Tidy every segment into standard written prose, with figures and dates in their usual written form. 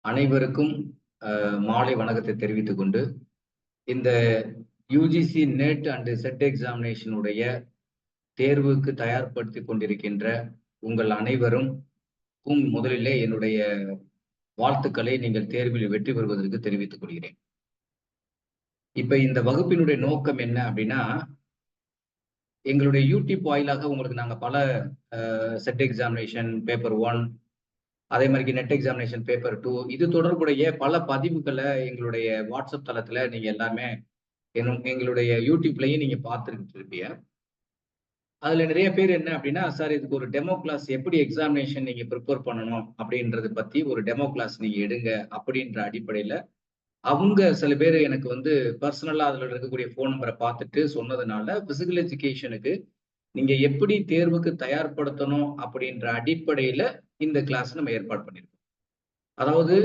அனைவருக்கும் மாலை வணக்கத்தை தெரிவித்துக் கொண்டு இந்த யுஜிசி நெட் அண்ட் செட் எக்ஸாமினேஷனுடைய தேர்வுக்கு தயார்படுத்தி கொண்டிருக்கின்ற உங்கள் அனைவரும் முதலிலே என்னுடைய வாழ்த்துக்களை நீங்கள் தேர்வில் வெற்றி பெறுவதற்கு தெரிவித்துக் கொள்கிறேன். இப்ப இந்த வகுப்பினுடைய நோக்கம் என்ன அப்படின்னா, எங்களுடைய யூடியூப் வாயிலாக உங்களுக்கு நாங்க பல செட் எக்ஸாமினேஷன் பேப்பர் 1 அதே மாதிரி நெட் எக்ஸாமினேஷன் பேப்பர் 2 இது தொடர்புடைய பல பதிவுகளை எங்களுடைய வாட்ஸ்அப் தளத்துல நீங்க எல்லாமே எங்களுடைய யூடியூப்லயும் நீங்க பார்த்துட்டு இருப்பீங்க. அதுல நிறைய பேர் என்ன அப்படின்னா, சார் இதுக்கு ஒரு டெமோ கிளாஸ் எப்படி எக்ஸாமினேஷன் நீங்க ப்ரிப்பேர் பண்ணணும் அப்படின்றத பத்தி ஒரு டெமோ கிளாஸ் நீங்க எடுங்க அப்படின்ற அடிப்படையில அவங்க சில பேர் எனக்கு வந்து பர்சனலா அதுல இருக்கக்கூடிய போன் நம்பரை பார்த்துட்டு சொன்னதுனால பிசிக்கல் எஜுகேஷனுக்கு நீங்க எப்படி தேர்வுக்கு தயார்படுத்தணும் அப்படின்ற அடிப்படையில இந்த கிளாஸ் நம்ம ஏற்பாடு பண்ணிருக்கோம். அதாவது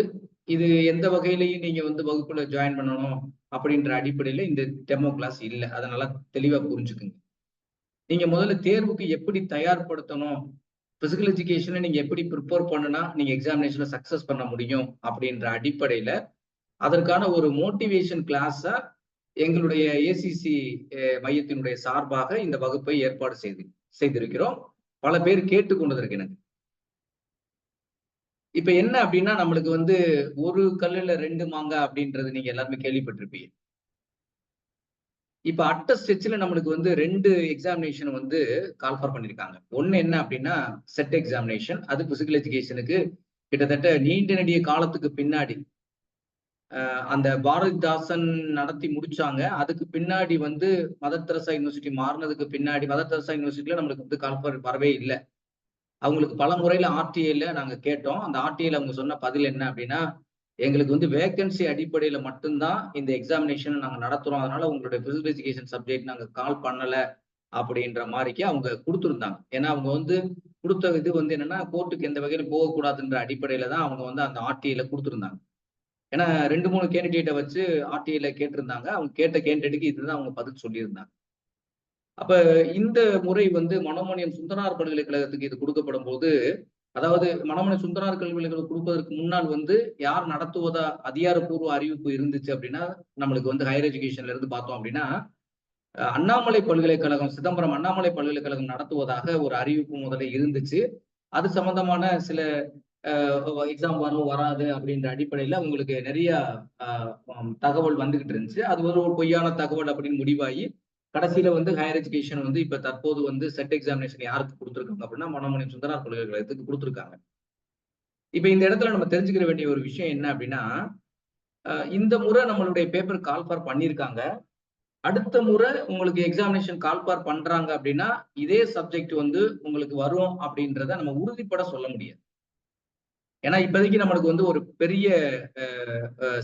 இது எந்த வகையிலையும் நீங்க வந்து வகுப்புல ஜாயின் பண்ணணும் அப்படின்ற அடிப்படையில இந்த டெமோ கிளாஸ் இல்லை. அதனால தெளிவா புரிஞ்சுக்குங்க. நீங்க முதல்ல தேர்வுக்கு எப்படி தயார்படுத்தணும், பிசிக்கல் எஜுகேஷனை நீங்க எப்படி ப்ரிப்பேர் பண்ணுனா நீங்க எக்ஸாமினேஷன்ல சக்சஸ் பண்ண முடியும் அப்படின்ற அடிப்படையில அதற்கான ஒரு மோட்டிவேஷன் கிளாஸா எங்களுடைய ஏசிசி மையத்தினுடைய சார்பாக இந்த வகுப்பை ஏற்பாடு செய்திருக்கிறோம். பல பேர் கேட்டுக்கொண்டதற்கு எனக்கு இப்ப என்ன அப்படின்னா, நம்மளுக்கு வந்து ஒரு கல்லுல 2 மாங்காய் அப்படின்றது நீங்க எல்லாருமே கேள்விப்பட்டிருப்பீங்க. இப்ப அட்ட ஸ்டெச்ல நம்மளுக்கு வந்து 2 எக்ஸாமினேஷன் வந்து கால்ஃபார் பண்ணிருக்காங்க. ஒண்ணு என்ன அப்படின்னா செட் எக்ஸாமினேஷன். அது பிசிக்கல் எஜுகேஷனுக்கு கிட்டத்தட்ட நீண்ட நெடிய காலத்துக்கு பின்னாடி அந்த பாரதிதாசன் நடத்தி முடிச்சாங்க. அதுக்கு பின்னாடி வந்து மதர் தெரசா யூனிவர்சிட்டி மாறினதுக்கு பின்னாடி மதர் தெரசா யூனிவர்சிட்டியில நம்மளுக்கு வந்து கால்ஃபார் வரவே இல்லை. அவங்களுக்கு பல முறையில ஆர்டிஐல நாங்க கேட்டோம். அந்த ஆர்டிஐல அவங்க சொன்ன பதில் என்ன அப்படின்னா, எங்களுக்கு வந்து வேகன்சி அடிப்படையில மட்டும்தான் இந்த எக்ஸாமினேஷன் நாங்க நடத்துறோம். அதனால உங்களுடைய பிசிக்கல் எஜுகேஷன் சப்ஜெக்ட் நாங்க கால் பண்ணல அப்படின்ற மாதிரிக்கு அவங்க கொடுத்திருந்தாங்க. ஏன்னா அவங்க வந்து கொடுத்த இது வந்து என்னன்னா, கோர்ட்டுக்கு எந்த வகையில போகக்கூடாதுன்ற அடிப்படையில தான் அவங்க வந்து அந்த ஆர்டிஐல கொடுத்திருந்தாங்க. ஏன்னா 2, 3 கேண்டிடேட்டை வச்சு ஆர்டிஐல கேட்டிருந்தாங்க. அவங்க கேட்ட கேண்டிடேட்டுக்கு இதுதான் அவங்க பதில் சொல்லியிருந்தாங்க. அப்ப இந்த முறை வந்து மனோன்மணியம் சுந்தரனார் பல்கலைக்கழகத்துக்கு இது கொடுக்கப்படும் போது, அதாவது மனோன்மணியம் சுந்தரனார் பல்கலைக்கழகம் கொடுப்பதற்கு முன்னால் வந்து யார் நடத்துவதா அதிகாரப்பூர்வ அறிவிப்பு இருந்துச்சு அப்படின்னா, நம்மளுக்கு வந்து ஹையர் எஜுகேஷன்ல இருந்து பார்த்தோம் அப்படின்னா, அண்ணாமலை பல்கலைக்கழகம் சிதம்பரம் அண்ணாமலை பல்கலைக்கழகம் நடத்துவதாக ஒரு அறிவிப்பு முதல்ல இருந்துச்சு. அது சம்பந்தமான சில எக்ஸாம் வரும் வராது அப்படின்ற அடிப்படையில உங்களுக்கு நிறைய தகவல் வந்துகிட்டு இருந்துச்சு. அது ஒரு பொய்யான தகவல் அப்படின்னு முடிவாகி கடைசியில வந்து ஹையர் எஜுகேஷன் வந்து இப்ப தற்போது வந்து செட் எக்ஸாமினேஷன் யாருக்கு கொடுத்துருக்காங்க அப்படின்னா மனோன்மணியம் சுந்தரனார் பல்கலைக்கழகத்துக்கு கொடுத்துருக்காங்க. இப்ப இந்த இடத்துல நம்ம தெரிஞ்சுக்கிற வேண்டிய ஒரு விஷயம் என்ன அப்படின்னா, இந்த முறை நம்மளுடைய பேப்பர் கால்ஃபார் பண்ணியிருக்காங்க. அடுத்த முறை உங்களுக்கு எக்ஸாமினேஷன் கால்ஃபார் பண்றாங்க அப்படின்னா இதே சப்ஜெக்ட் வந்து உங்களுக்கு வரும் அப்படின்றத நம்ம உறுதிப்பட சொல்ல முடியாது. ஏன்னா இப்போதைக்கு நம்மளுக்கு வந்து ஒரு பெரிய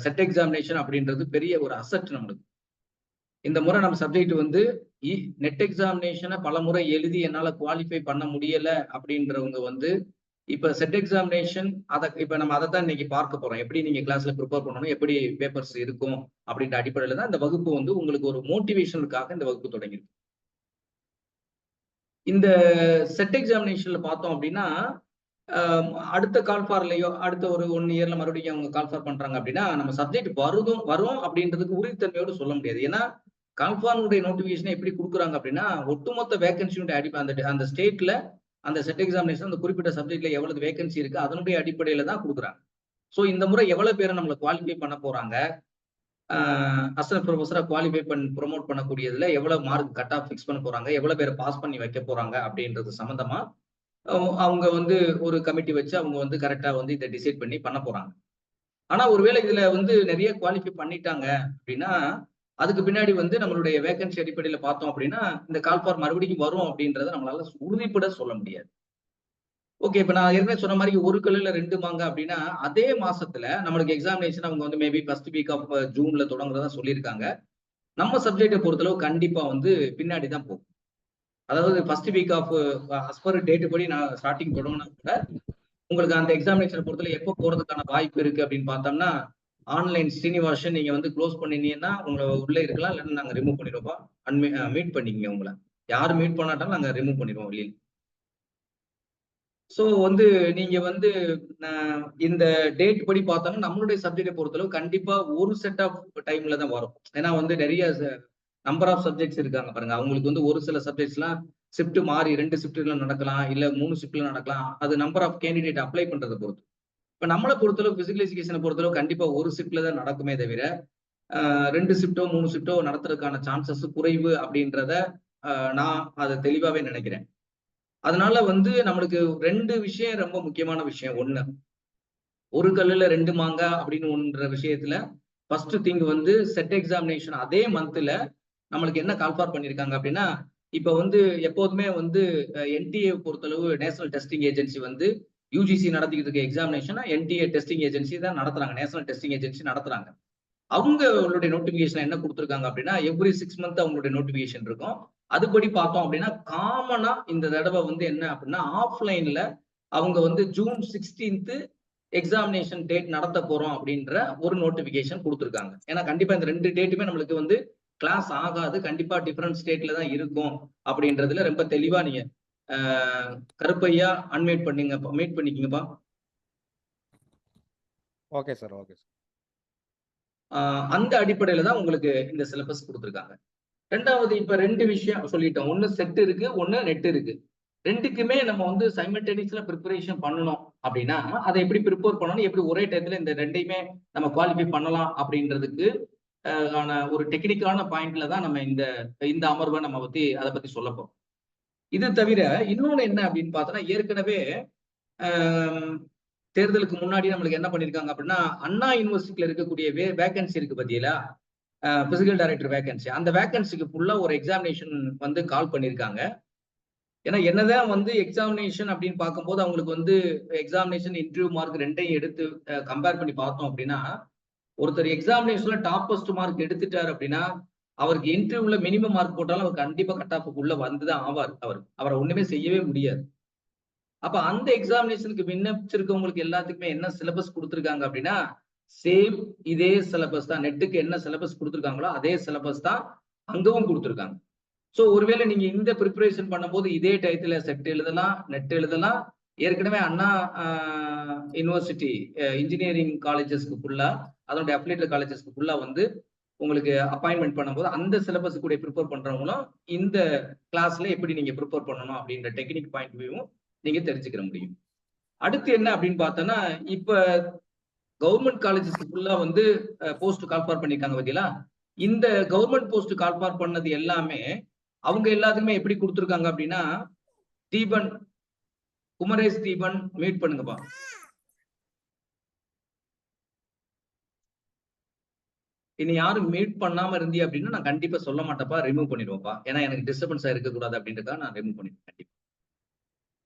செட் எக்ஸாமினேஷன் அப்படின்றது பெரிய ஒரு அசெட் நம்மளுக்கு. இந்த முறை நம்ம சப்ஜெக்ட் வந்து நெட் எக்ஸாமினேஷனை பல முறை எழுதி என்னால குவாலிஃபை பண்ண முடியல அப்படின்றவங்க வந்து இப்ப செட் எக்ஸாமினேஷன் இப்ப நம்ம அதை தான் இன்னைக்கு பார்க்க போறோம். எப்படி நீங்க கிளாஸ்ல ப்ரிப்பேர் பண்ணணும், எப்படி பேப்பர்ஸ் இருக்கும் அப்படின்ற அடிப்படையில தான் இந்த வகுப்பு வந்து உங்களுக்கு ஒரு மோட்டிவேஷனுக்காக இந்த வகுப்பு தொடங்கியிருக்கு. இந்த செட் எக்ஸாமினேஷன்ல பார்த்தோம் அப்படின்னா அடுத்த கால்ஃபார்லயோ அடுத்த ஒரு 1 இயர்ல மறுபடியும் அவங்க கால்ஃபார் பண்றாங்க அப்படின்னா நம்ம சப்ஜெக்ட் வரும் அப்படின்றதுக்கு உறுதித்தன்மையோடு சொல்ல முடியாது. ஏன்னா கால்ஃபார்னுடைய நோட்டிபிகேஷனை எப்படி கொடுக்குறாங்க அப்படின்னா ஒட்டுமொத்த வேகன்சியுடைய அந்த ஸ்டேட்ல அந்த செட் எக்ஸாமினேஷன் அந்த குறிப்பிட்ட சப்ஜெக்ட்ல எவ்வளவு வேகன்சி இருக்கு அதனுடைய அடிப்படையில தான் கொடுக்குறாங்க. ஸோ இந்த முறை எவ்வளவு பேரை நம்மளை குவாலிஃபை பண்ண போறாங்க, அசிஸ்டன்ட் ப்ரொஃபஸரா குவாலிஃபை ப்ரொமோட் பண்ணக்கூடியதுல எவ்வளவு மார்க் கட் ஆஃப் ஃபிக்ஸ் பண்ண போறாங்க, எவ்வளவு பேரை பாஸ் பண்ணி வைக்க போறாங்க அப்படின்றது சம்பந்தமா அவங்க வந்து ஒரு கமிட்டி வச்சு அவங்க வந்து கரெக்டா வந்து இதை டிசைட் பண்ண போறாங்க. ஆனா ஒருவேளை இதுல வந்து நிறைய குவாலிஃபை பண்ணிட்டாங்க அப்படின்னா அதுக்கு பின்னாடி வந்து நம்மளுடைய வேகன்சி அடிப்படையில பார்த்தோம் அப்படின்னா இந்த கால்ஃபார் மறுபடியும் வரும் அப்படின்றத நம்மளால உறுதிப்பட சொல்ல முடியாது. ஓகே, இப்ப நான் ஏற்கனவே சொன்ன மாதிரி ஒரு கல்லுல 2 மாங்காய் அப்படின்னா அதே மாசத்துல நம்மளுக்கு எக்ஸாமினேஷன் அவங்க வந்து மேபி ஃபர்ஸ்ட் வீக் ஆஃப் ஜூன்ல தொடங்குறதா சொல்லியிருக்காங்க. நம்ம சப்ஜெக்டை பொறுத்தளவு கண்டிப்பா வந்து பின்னாடி தான் போகும். அதாவது first week of as per date படி நான் ஸ்டார்டிங் தொடங்கினா கூட உங்களுக்கு அந்த எக்ஸாமினேஷனை பொறுத்தவரை எப்போ போறதுக்கான வாய்ப்பு இருக்கு அப்படின்னு பார்த்தோம்னா ஆன்லைன் ஸ்ரீனிவாசன் நீங்க வந்து க்ளோஸ் பண்ணினீங்கன்னா உங்களை உள்ள இருக்கலாம், இல்லைன்னா நாங்க ரிமூவ் பண்ணிடுவோம். மீட் பண்ணிக்கங்க. உங்களை யாரும் மீட் பண்ணாட்டாலும் நாங்க ரிமூவ் பண்ணிடுவோம் வெளியில். ஸோ வந்து நீங்க வந்து இந்த டேட் படி பார்த்தோம்னா நம்மளுடைய சப்ஜெக்டை பொறுத்தளவு கண்டிப்பா ஒரு செட் ஆஃப் டைம்ல தான் வரும். ஏன்னா வந்து நிறைய நம்பர் ஆஃப் சப்ஜெக்ட்ஸ் இருக்காங்க பாருங்க. அவங்களுக்கு வந்து ஒரு சில சப்ஜெக்ட்ஸ்லாம் ஷிஃப்ட் மாறி 2 ஷிஃப்ட்ல நடக்கலாம், இல்ல 3 ஷிஃப்ட்ல நடக்கலாம். அது நம்பர் ஆஃப் கேண்டிடேட் அப்ளை பண்றதை பொறுத்து. இப்ப நம்மள பொறுத்தளவு பிசிக்கல் எஜுகேஷனை பொறுத்தளவு கண்டிப்பா ஒரு ஷிஃப்ட்ல தான் நடக்குமே தவிர 2 ஷிஃப்ட்டோ 3 ஷிஃப்ட்டோ நடத்துறதுக்கான சான்சஸ் குறைவு அப்படின்றத நான் அதை தெளிவாவே நினைக்கிறேன். அதனால வந்து நம்மளுக்கு 2 விஷயம் ரொம்ப முக்கியமான விஷயம். ஒண்ணு, ஒரு கல்லுல 2 மாங்கா அப்படின்னு விஷயத்துல ஃபர்ஸ்ட் திங் வந்து செட் எக்ஸாமினேஷன் அதே மந்த்ல நம்மளுக்கு என்ன கால்ஃபார் பண்ணியிருக்காங்க அப்படின்னா, இப்ப வந்து எப்போதுமே வந்து என்டிஏ பொறுத்தளவு நேஷனல் டெஸ்டிங் ஏஜென்சி வந்து யுஜிசி நடத்திக்கிட்டு இருக்க எக்ஸாமினேஷன் என்டிஏ டெஸ்டிங் ஏஜென்சி தான் நடத்துறாங்க. நேஷனல் டெஸ்டிங் ஏஜென்சி நடத்துறாங்க. அவங்களுடைய நோட்டிபிகேஷன் என்ன கொடுத்துருக்காங்க அப்படின்னா, எவ்ரி 6 மந்த் அவங்களுடைய நோட்டிபிகேஷன் இருக்கும். அதுபடி பார்த்தோம் அப்படின்னா, காமனா இந்த தடவை வந்து என்ன அப்படின்னா, ஆஃப்லைன்ல அவங்க வந்து ஜூன் 16th எக்ஸாமினேஷன் டேட் நடத்த போறோம் அப்படின்ற ஒரு நோட்டிபிகேஷன் கொடுத்துருக்காங்க. ஏன்னா கண்டிப்பா இந்த 2 டேட்டுமே நம்மளுக்கு வந்து கிளாஸ் ஆகாது. கண்டிப்பா டிஃபரண்ட் ஸ்டேட்ல தான் இருக்கும் அப்படின்றதுல ரொம்ப தெளிவா நீங்க கருப்பையா அன்மியூட் பண்ணீங்க, மீட் பண்ணிக்கிங்கப்பா. Okay sir, okay sir. அந்த அடிப்படையில தான் உங்களுக்கு இந்த சிலபஸ் கொடுத்துருக்காங்க. 2வது இப்ப 2 விஷயம் சொல்லிட்டோம். ஒண்ணு செட் இருக்கு, ஒண்ணு நெட் இருக்கு. 2க்குமே நம்ம வந்து சைமல்டேனியஸ்ல ப்ரிப்பரேஷன் பண்ணணும் அப்படின்னா, அதை எப்படி ப்ரிப்பேர் பண்ணணும், எப்படி ஒரே டயத்துல இந்த 2யுமே நம்ம குவாலிஃபை பண்ணலாம் அப்படின்றதுக்கு ஆன ஒரு டெக்னிக்கலான பாயிண்ட்ல தான் நம்ம இந்த இந்த அமர்வை நம்ம அதை பத்தி சொல்ல போறோம். இது தவிர இன்னொன்னு என்ன அப்படின்னு பார்த்தோம்னா, ஏற்கனவே தேர்தலுக்கு முன்னாடி நம்மளுக்கு என்ன பண்ணிருக்காங்க அப்படின்னா, அண்ணா யூனிவர்சிட்டியில இருக்கக்கூடிய வேகன்சி இருக்கு பாத்தீங்களா, பிசிக்கல் டைரக்டர் வேகன்சி. அந்த வேகன்சிக்கு ஃபுல்லா ஒரு எக்ஸாமினேஷன் வந்து கால் பண்ணிருக்காங்க. ஏன்னா என்னதான் வந்து எக்ஸாமினேஷன் அப்படின்னு பார்க்கும்போது அவங்களுக்கு வந்து எக்ஸாமினேஷன் இன்டர்வியூ மார்க் 2யும் எடுத்து கம்பேர் பண்ணி பார்த்தோம் அப்படின்னா, ஒருத்தர் எக்ஸாமினேஷன்ல டாப்பஸ்ட் மார்க் எடுத்துட்டாரு அப்படின்னா, அவருக்கு இன்டர்வியூல மினிமம் மார்க் போட்டாலும் அவர் கண்டிப்பா கட் ஆஃப் உள்ள வந்துதான் ஆவார். அவரை ஒண்ணுமே செய்யவே முடியாது. அப்ப அந்த எக்ஸாமினேஷனுக்கு விண்ணப்பிச்சிருக்கவங்களுக்கு எல்லாத்துக்குமே என்ன சிலபஸ் கொடுத்திருக்காங்க அப்படின்னா, சேம் இதே சிலபஸ் தான். நெட்டுக்கு என்ன சிலபஸ் கொடுத்திருக்காங்களோ அதே சிலபஸ் தான் அங்கவும் கொடுத்திருக்காங்க. சோ ஒருவேளை நீங்க இந்த ப்ரிப்பரேஷன் பண்ணும்போது இதே டயத்துல செட் எழுதலாம், நெட் எழுதலாம். ஏற்கனவே அண்ணா யூனிவர்சிட்டி இன்ஜினியரிங் காலேஜஸ்க்கு ஃபுல்லா, அதனுடைய அப்ளைட் காலேஜஸ்க்கு ஃபுல்லா வந்து உங்களுக்கு அப்பாயின்மெண்ட் பண்ணும்போது அந்த சிலபஸ் கூட ப்ரிப்பேர் பண்றவங்களும் இந்த கிளாஸ்ல எப்படி நீங்க ப்ரிப்பேர் பண்ணணும் அப்படின்ற டெக்னிக் பாயிண்ட் வியூவும் நீங்க தெரிஞ்சுக்கிற முடியும். அடுத்து என்ன அப்படின்னு பார்த்தோம்னா, இப்ப கவர்மெண்ட் காலேஜஸ்க்கு ஃபுல்லா வந்து போஸ்ட் கால்ஃபார் பண்ணிருக்காங்க பாத்தீங்களா? இந்த கவர்மெண்ட் போஸ்ட் கால்ஃபார் பண்ணது எல்லாமே அவங்க எல்லாத்துக்குமே எப்படி கொடுத்துருக்காங்க அப்படின்னா, தீபன், குமரேஷ் தீபன் மீட் பண்ணுங்கப்பா. இனி யாரும் மீட் பண்ணாம இருந்தீ அப்படின்னா நான் கண்டிப்பா சொல்ல மாட்டேப்பா, ரிமூவ் பண்ணிடுவோம்ப்பா. ஏன்னா எனக்கு டிஸ்டர்பன்ஸா இருக்கக்கூடாது அப்படின்றதுக்காக நான் ரிமூவ் பண்ணிடுவேன் கண்டிப்பா.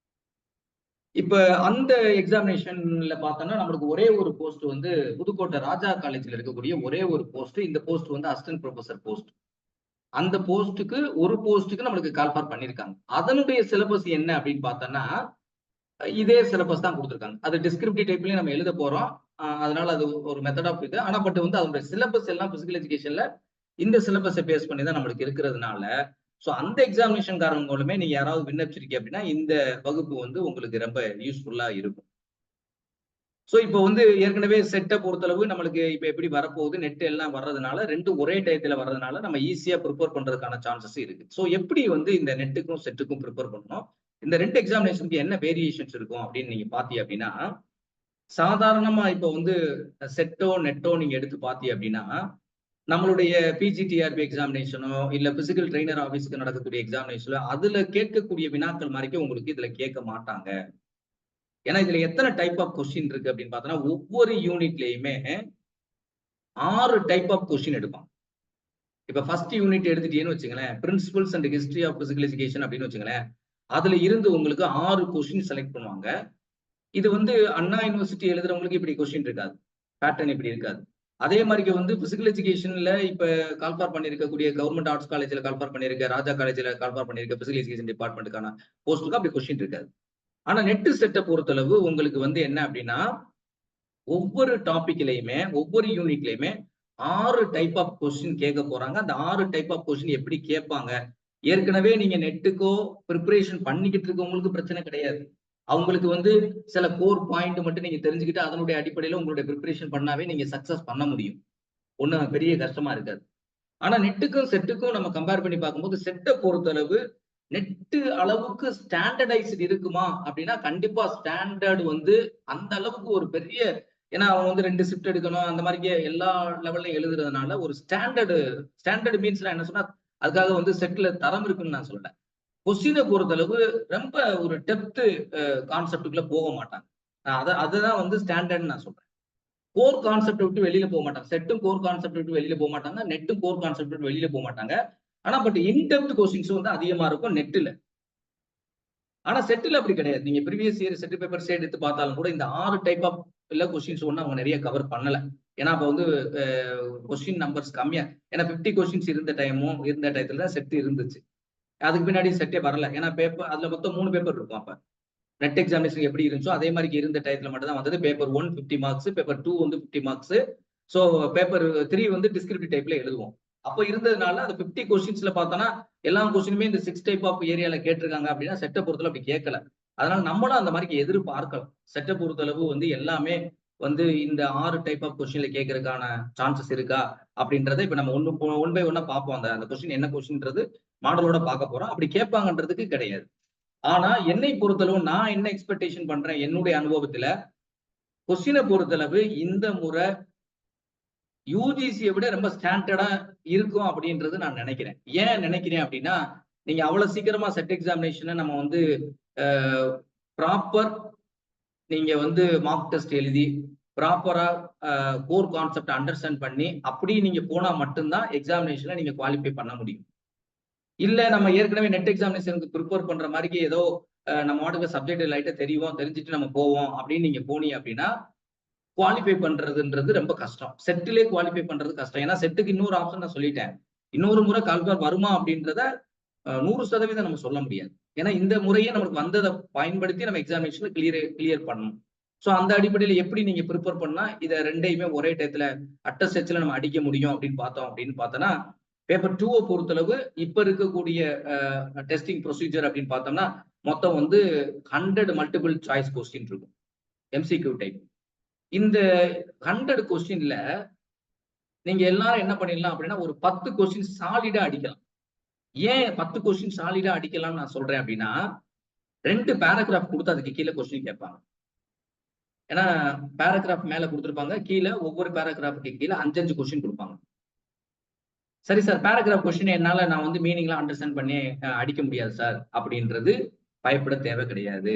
இப்ப அந்த எக்ஸாமினேஷன்ல பார்த்தோம்னா நம்மளுக்கு ஒரே ஒரு போஸ்ட் வந்து புதுக்கோட்டை ராஜா காலேஜ்ல இருக்கக்கூடிய ஒரே ஒரு போஸ்ட். இந்த போஸ்ட் வந்து அசிஸ்டன்ட் ப்ரொஃபசர் போஸ்ட். அந்த போஸ்ட்டுக்கு ஒரு போஸ்ட்டுக்கு நம்மளுக்கு கால்ஃபார் பண்ணிருக்காங்க. அதனுடைய சிலபஸ் என்ன அப்படின்னு பார்த்தோம்னா, இதே சிலபஸ் தான் கொடுத்துருக்காங்க. அது டிஸ்கிரிப்டிவ் டைப்லயும் நம்ம எழுத போறோம். அதனால அது ஒரு மெத்தட் ஆஃப் இது. ஆனா பட் வந்து அதனுடைய சிலபஸ் எல்லாம் பிசிக்கல் எஜுகேஷன்ல இந்த சிலபஸை பேஸ் பண்ணி தான் நம்மளுக்கு இருக்கிறதுனால, சோ அந்த எக்ஸாமினேஷன் காரணம் மூலமே நீங்க யாராவது விண்ணப்பிச்சிருக்கீங்க அப்படின்னா இந்த வகுப்பு வந்து உங்களுக்கு ரொம்ப யூஸ்ஃபுல்லா இருக்கும். சோ இப்போ வந்து ஏற்கனவே செட்டை பொறுத்தளவு நம்மளுக்கு இப்ப எப்படி வரப்போகுது, நெட் எல்லாம் வர்றதுனால 2 ஒரே டயத்துல வர்றதுனால நம்ம ஈஸியா ப்ரிப்பேர் பண்றதுக்கான சான்சஸ் இருக்கு. சோ எப்படி வந்து இந்த நெட்டுக்கும் செட்டுக்கும் ப்ரிப்பேர் பண்ணணும், இந்த 2 எக்ஸாமினேஷனுக்கு என்ன வேரியேஷன்ஸ் இருக்கும் அப்படின்னு நீங்க பாத்தீங்க அப்படின்னா, சாதாரணமா இப்போ வந்து செட்டோ நெட்டோ நீங்க எடுத்து பாத்தீங்க அப்படின்னா, நம்மளுடைய பிஜிடிஆர்பி எக்ஸாமினேஷனோ இல்ல பிசிக்கல் ட்ரெய்னர் ஆபீஸ்க்கு நடக்கக்கூடிய எக்ஸாமினேஷனோ அதுல கேட்கக்கூடிய வினாக்கள் மாதிரிக்கு உங்களுக்கு இதுல கேட்க மாட்டாங்க. ஏன்னா இதுல எத்தனை டைப் ஆஃப் கொஸ்டின் இருக்கு அப்படின்னு பார்த்தோம்னா, ஒவ்வொரு யூனிட்லயுமே 6 டைப் ஆஃப் கொஸ்டின் எடுப்பான். இப்ப ஃபர்ஸ்ட் யூனிட் எடுத்துட்டீங்கன்னு வச்சுங்களேன், principles and history of physical education அப்படின்னு வச்சுங்களேன், அதுல இருந்து உங்களுக்கு 6 கொஸ்டின் செலக்ட் பண்ணுவாங்க. இது வந்து அண்ணா யூனிவர்சிட்டி எழுதுறவங்களுக்கு இப்படி கொஸ்டின் இருக்காது, பேட்டர்ன் இப்படி இருக்காது. அதே மாதிரி வந்து பிசிக்கல் எஜுகேஷன்ல இப்ப கால்ஃபார் பண்ணிருக்கக்கூடிய கவர்மெண்ட் ஆர்ட்ஸ் காலேஜ்ல கால்ஃபார் பண்ணிருக்க, ராஜா காலேஜ்ல கால்ஃபார் பண்ணிருக்க பிசிக்கல் எஜுகேஷன் டிபார்ட்மெண்ட்டுக்கான போஸ்ட்டுக்கு அப்படி கொஸ்டின் இருக்காது. ஆனா நெட் செட்டை பொறுத்தளவு உங்களுக்கு வந்து என்ன அப்படின்னா, ஒவ்வொரு டாபிக்லயுமே ஒவ்வொரு யூனிட்லயுமே 6 டைப் ஆஃப் கொஸ்டின் கேட்க போறாங்க. அந்த 6 டைப் ஆஃப் கொஸ்டின் எப்படி கேட்பாங்க, ஏற்கனவே நீங்க நெட்டுக்கோ ப்ரிப்பரேஷன் பண்ணிக்கிட்டு இருக்கவங்களுக்கு பிரச்சனை கிடையாது. அவங்களுக்கு வந்து சில கோர் பாயிண்ட் மட்டும் நீங்க தெரிஞ்சுக்கிட்டு அதனுடைய அடிப்படையில உங்களுடைய ப்ரிப்பரேஷன் பண்ணாவே நீங்க சக்சஸ் பண்ண முடியும். ஒன்றும் பெரிய கஷ்டமா இருக்காது. ஆனா நெட்டுக்கும் செட்டுக்கும் நம்ம கம்பேர் பண்ணி பார்க்கும்போது செட்டை பொறுத்தளவு நெட்டு அளவுக்கு ஸ்டாண்டர்டைஸ்டு இருக்குமா அப்படின்னா கண்டிப்பா ஸ்டாண்டர்டு வந்து அந்த அளவுக்கு ஒரு பெரிய, ஏன்னா அவங்க வந்து 2 ஷிஃப்ட் எடுக்கணும் அந்த மாதிரி எல்லா லெவல்லையும் எழுதுறதுனால ஒரு ஸ்டாண்டர்டு மீன்ஸ்ல என்ன சொன்னா அதுக்காக வந்து செட்ல தரம் இருக்குன்னு நான் சொல்லல. கொஸ்டினை பொறுத்தளவு ரொம்ப ஒரு டெப்த் கான்செப்டுக்குள்ள போக மாட்டாங்க. அதுதான் வந்து ஸ்டாண்டர்ட்னு நான் சொல்றேன். கோர் கான்செப்ட் விட்டு வெளியில போக மாட்டாங்க. செட்டும் கோர் கான்செப்ட் விட்டு வெளியில போக மாட்டாங்க. நெட்டும் கோர் கான்செப்ட் விட்டு வெளியில போக மாட்டாங்க. ஆனா பட் இன்டெப்த் கொஸ்டின்ஸ் வந்து அதிகமா இருக்கும் நெட்ல. ஆனா செட்டில் அப்படி கிடையாது. நீங்க ப்ரீவியஸ் இயர் செட் பேப்பர்ஸ் எடுத்து பார்த்தாலும் கூட இந்த 6 டைப் ஆஃப் கொஸ்டின்ஸ் ஒண்ணு அவங்க நிறைய கவர் பண்ணல. ஏன்னா அப்ப வந்து கொஸ்டின் நம்பர்ஸ் கம்மியா, ஏன்னா 50 கொஸ்டின்ஸ் இருந்த டயத்துல தான் செட் இருந்துச்சு. அதுக்கு பின்னாடி செட்டே வரல. ஏன்னா பேப்பர் அதுல மொத்தம் 3 பேப்பர் இருக்கும். அப்ப நெட் எக்ஸாமினேஷன் எப்படி இருந்துச்சோ அதே மாதிரி இருந்த டயத்துல மட்டும் தான் வந்தது. பேப்பர் 1 50 மார்க்ஸ், பேப்பர் 2 வந்து 50 மார்க்ஸ். ஸோ பேப்பர் 3 வந்து டிஸ்கிரிப்டிவ் டைப்ல எழுதுவோம். அப்போ இருந்ததுனால அந்த 50 கொஸ்டின்ஸ்ல பார்த்தோம்னா எல்லா கொஸ்டினுமே இந்த 6 டைப் ஆஃப் ஏரியால கேட்டிருக்காங்க அப்படின்னா செட்டை பொறுத்தளவு அப்படி கேட்கல. அதனால நம்மளும் அந்த மாதிரி எதிர்பார்க்கலாம். செட்டை பொறுத்தளவு வந்து எல்லாமே வந்து இந்த 6 டைப் ஆஃப் கொஸ்டின்ல கேட்கறதுக்கான சான்சஸ் இருக்கா அப்படின்றத இப்ப நம்ம ஒன் பை ஒன்னா பார்ப்போம். அந்த கொஸ்டின் என்ன கொஸ்டின்றது மாடலோட பார்க்க போறோம். அப்படி கேட்பாங்கன்றதுக்கு கிடையாது. ஆனா என்னை பொறுத்தளவு நான் என்ன எக்ஸ்பெக்டேஷன் பண்றேன் என்னுடைய அனுபவத்துல, கொஸ்டினை பொறுத்தளவு இந்த முறை யூஜிசியை விட ரொம்ப ஸ்டாண்டர்டா இருக்கும் அப்படின்றது நான் நினைக்கிறேன். ஏன் நினைக்கிறேன் அப்படின்னா, நீங்க அவ்வளவு சீக்கிரமா செட் எக்ஸாமினேஷனை நம்ம வந்து ப்ராப்பர் நீங்க வந்து மார்க் டெஸ்ட் எழுதி ப்ராப்பரா கோர் கான்செப்ட் அண்டர்ஸ்டாண்ட் பண்ணி அப்படி நீங்க போனா மட்டும்தான் எக்ஸாமினேஷன்ல நீங்க குவாலிஃபை பண்ண முடியும். இல்ல நம்ம ஏற்கனவே நெட் எக்ஸாமினேஷனுக்கு ப்ரிப்பேர் பண்ற மாதிரி ஏதோ நம்ம வாட்டுக்கு சப்ஜெக்ட் லைட்டா தெரிஞ்சுட்டு நம்ம போவோம் அப்படின்னு நீங்க போனீங்க அப்படின்னா குவாலிஃபை பண்றதுன்றது ரொம்ப கஷ்டம். செட்டிலே குவாலிஃபை பண்றது கஷ்டம். ஏன்னா செட்டுக்கு இன்னொரு ஆப்ஷன் நான் சொல்லிட்டேன். இன்னொரு முறை கால்ஃபர் வருமா அப்படின்றத 100% நம்ம சொல்ல முடியாது. ஏன்னா இந்த முறையே நமக்கு வந்ததை பயன்படுத்தி நம்ம எக்ஸாமினேஷன்ல கிளியர் பண்ணணும். ஸோ அந்த அடிப்படையில எப்படி நீங்க ப்ரிப்பேர் பண்ணா இதை ரெண்டையுமே ஒரே டயத்துல அட்டஸ்டெச்ல நம்ம அடிக்க முடியும் அப்படின்னு பார்த்தோம்னா பேப்பர் 2 பொறுத்தளவு இப்ப இருக்கக்கூடிய டெஸ்டிங் ப்ரொசீஜர் அப்படின்னு பார்த்தோம்னா மொத்தம் வந்து 100 மல்டிபிள் சாய்ஸ் கொஸ்டின் இருக்கும், எம்சிக்யூ டைப். இந்த 100 கொஸ்டின்ல நீங்க எல்லாரும் என்ன பண்ணிடலாம் அப்படின்னா ஒரு 10 கொஸ்டின் சாலிடா அடிக்கலாம். ஏன் 10 கொஸ்டின் சாலிடா அடிக்கலாம்னு நான் சொல்றேன் அப்படின்னா 2 பேராகிராஃப் கொடுத்து அதுக்கு கீழே கொஸ்டின் கேட்பாங்க. ஏன்னா பேராகிராஃப் மேல கொடுத்துருப்பாங்க, கீழே ஒவ்வொரு பேராகிராஃபுக்கு கீழே 5 கொஸ்டின் கொடுப்பாங்க. சரி சார், பேராகிராஃப் கொஸ்டின் என்னால நான் வந்து மீனிங்லாம் அண்டர்ஸ்டாண்ட் பண்ணி அடிக்க முடியாது சார் அப்படின்றது பயப்பட தேவை கிடையாது.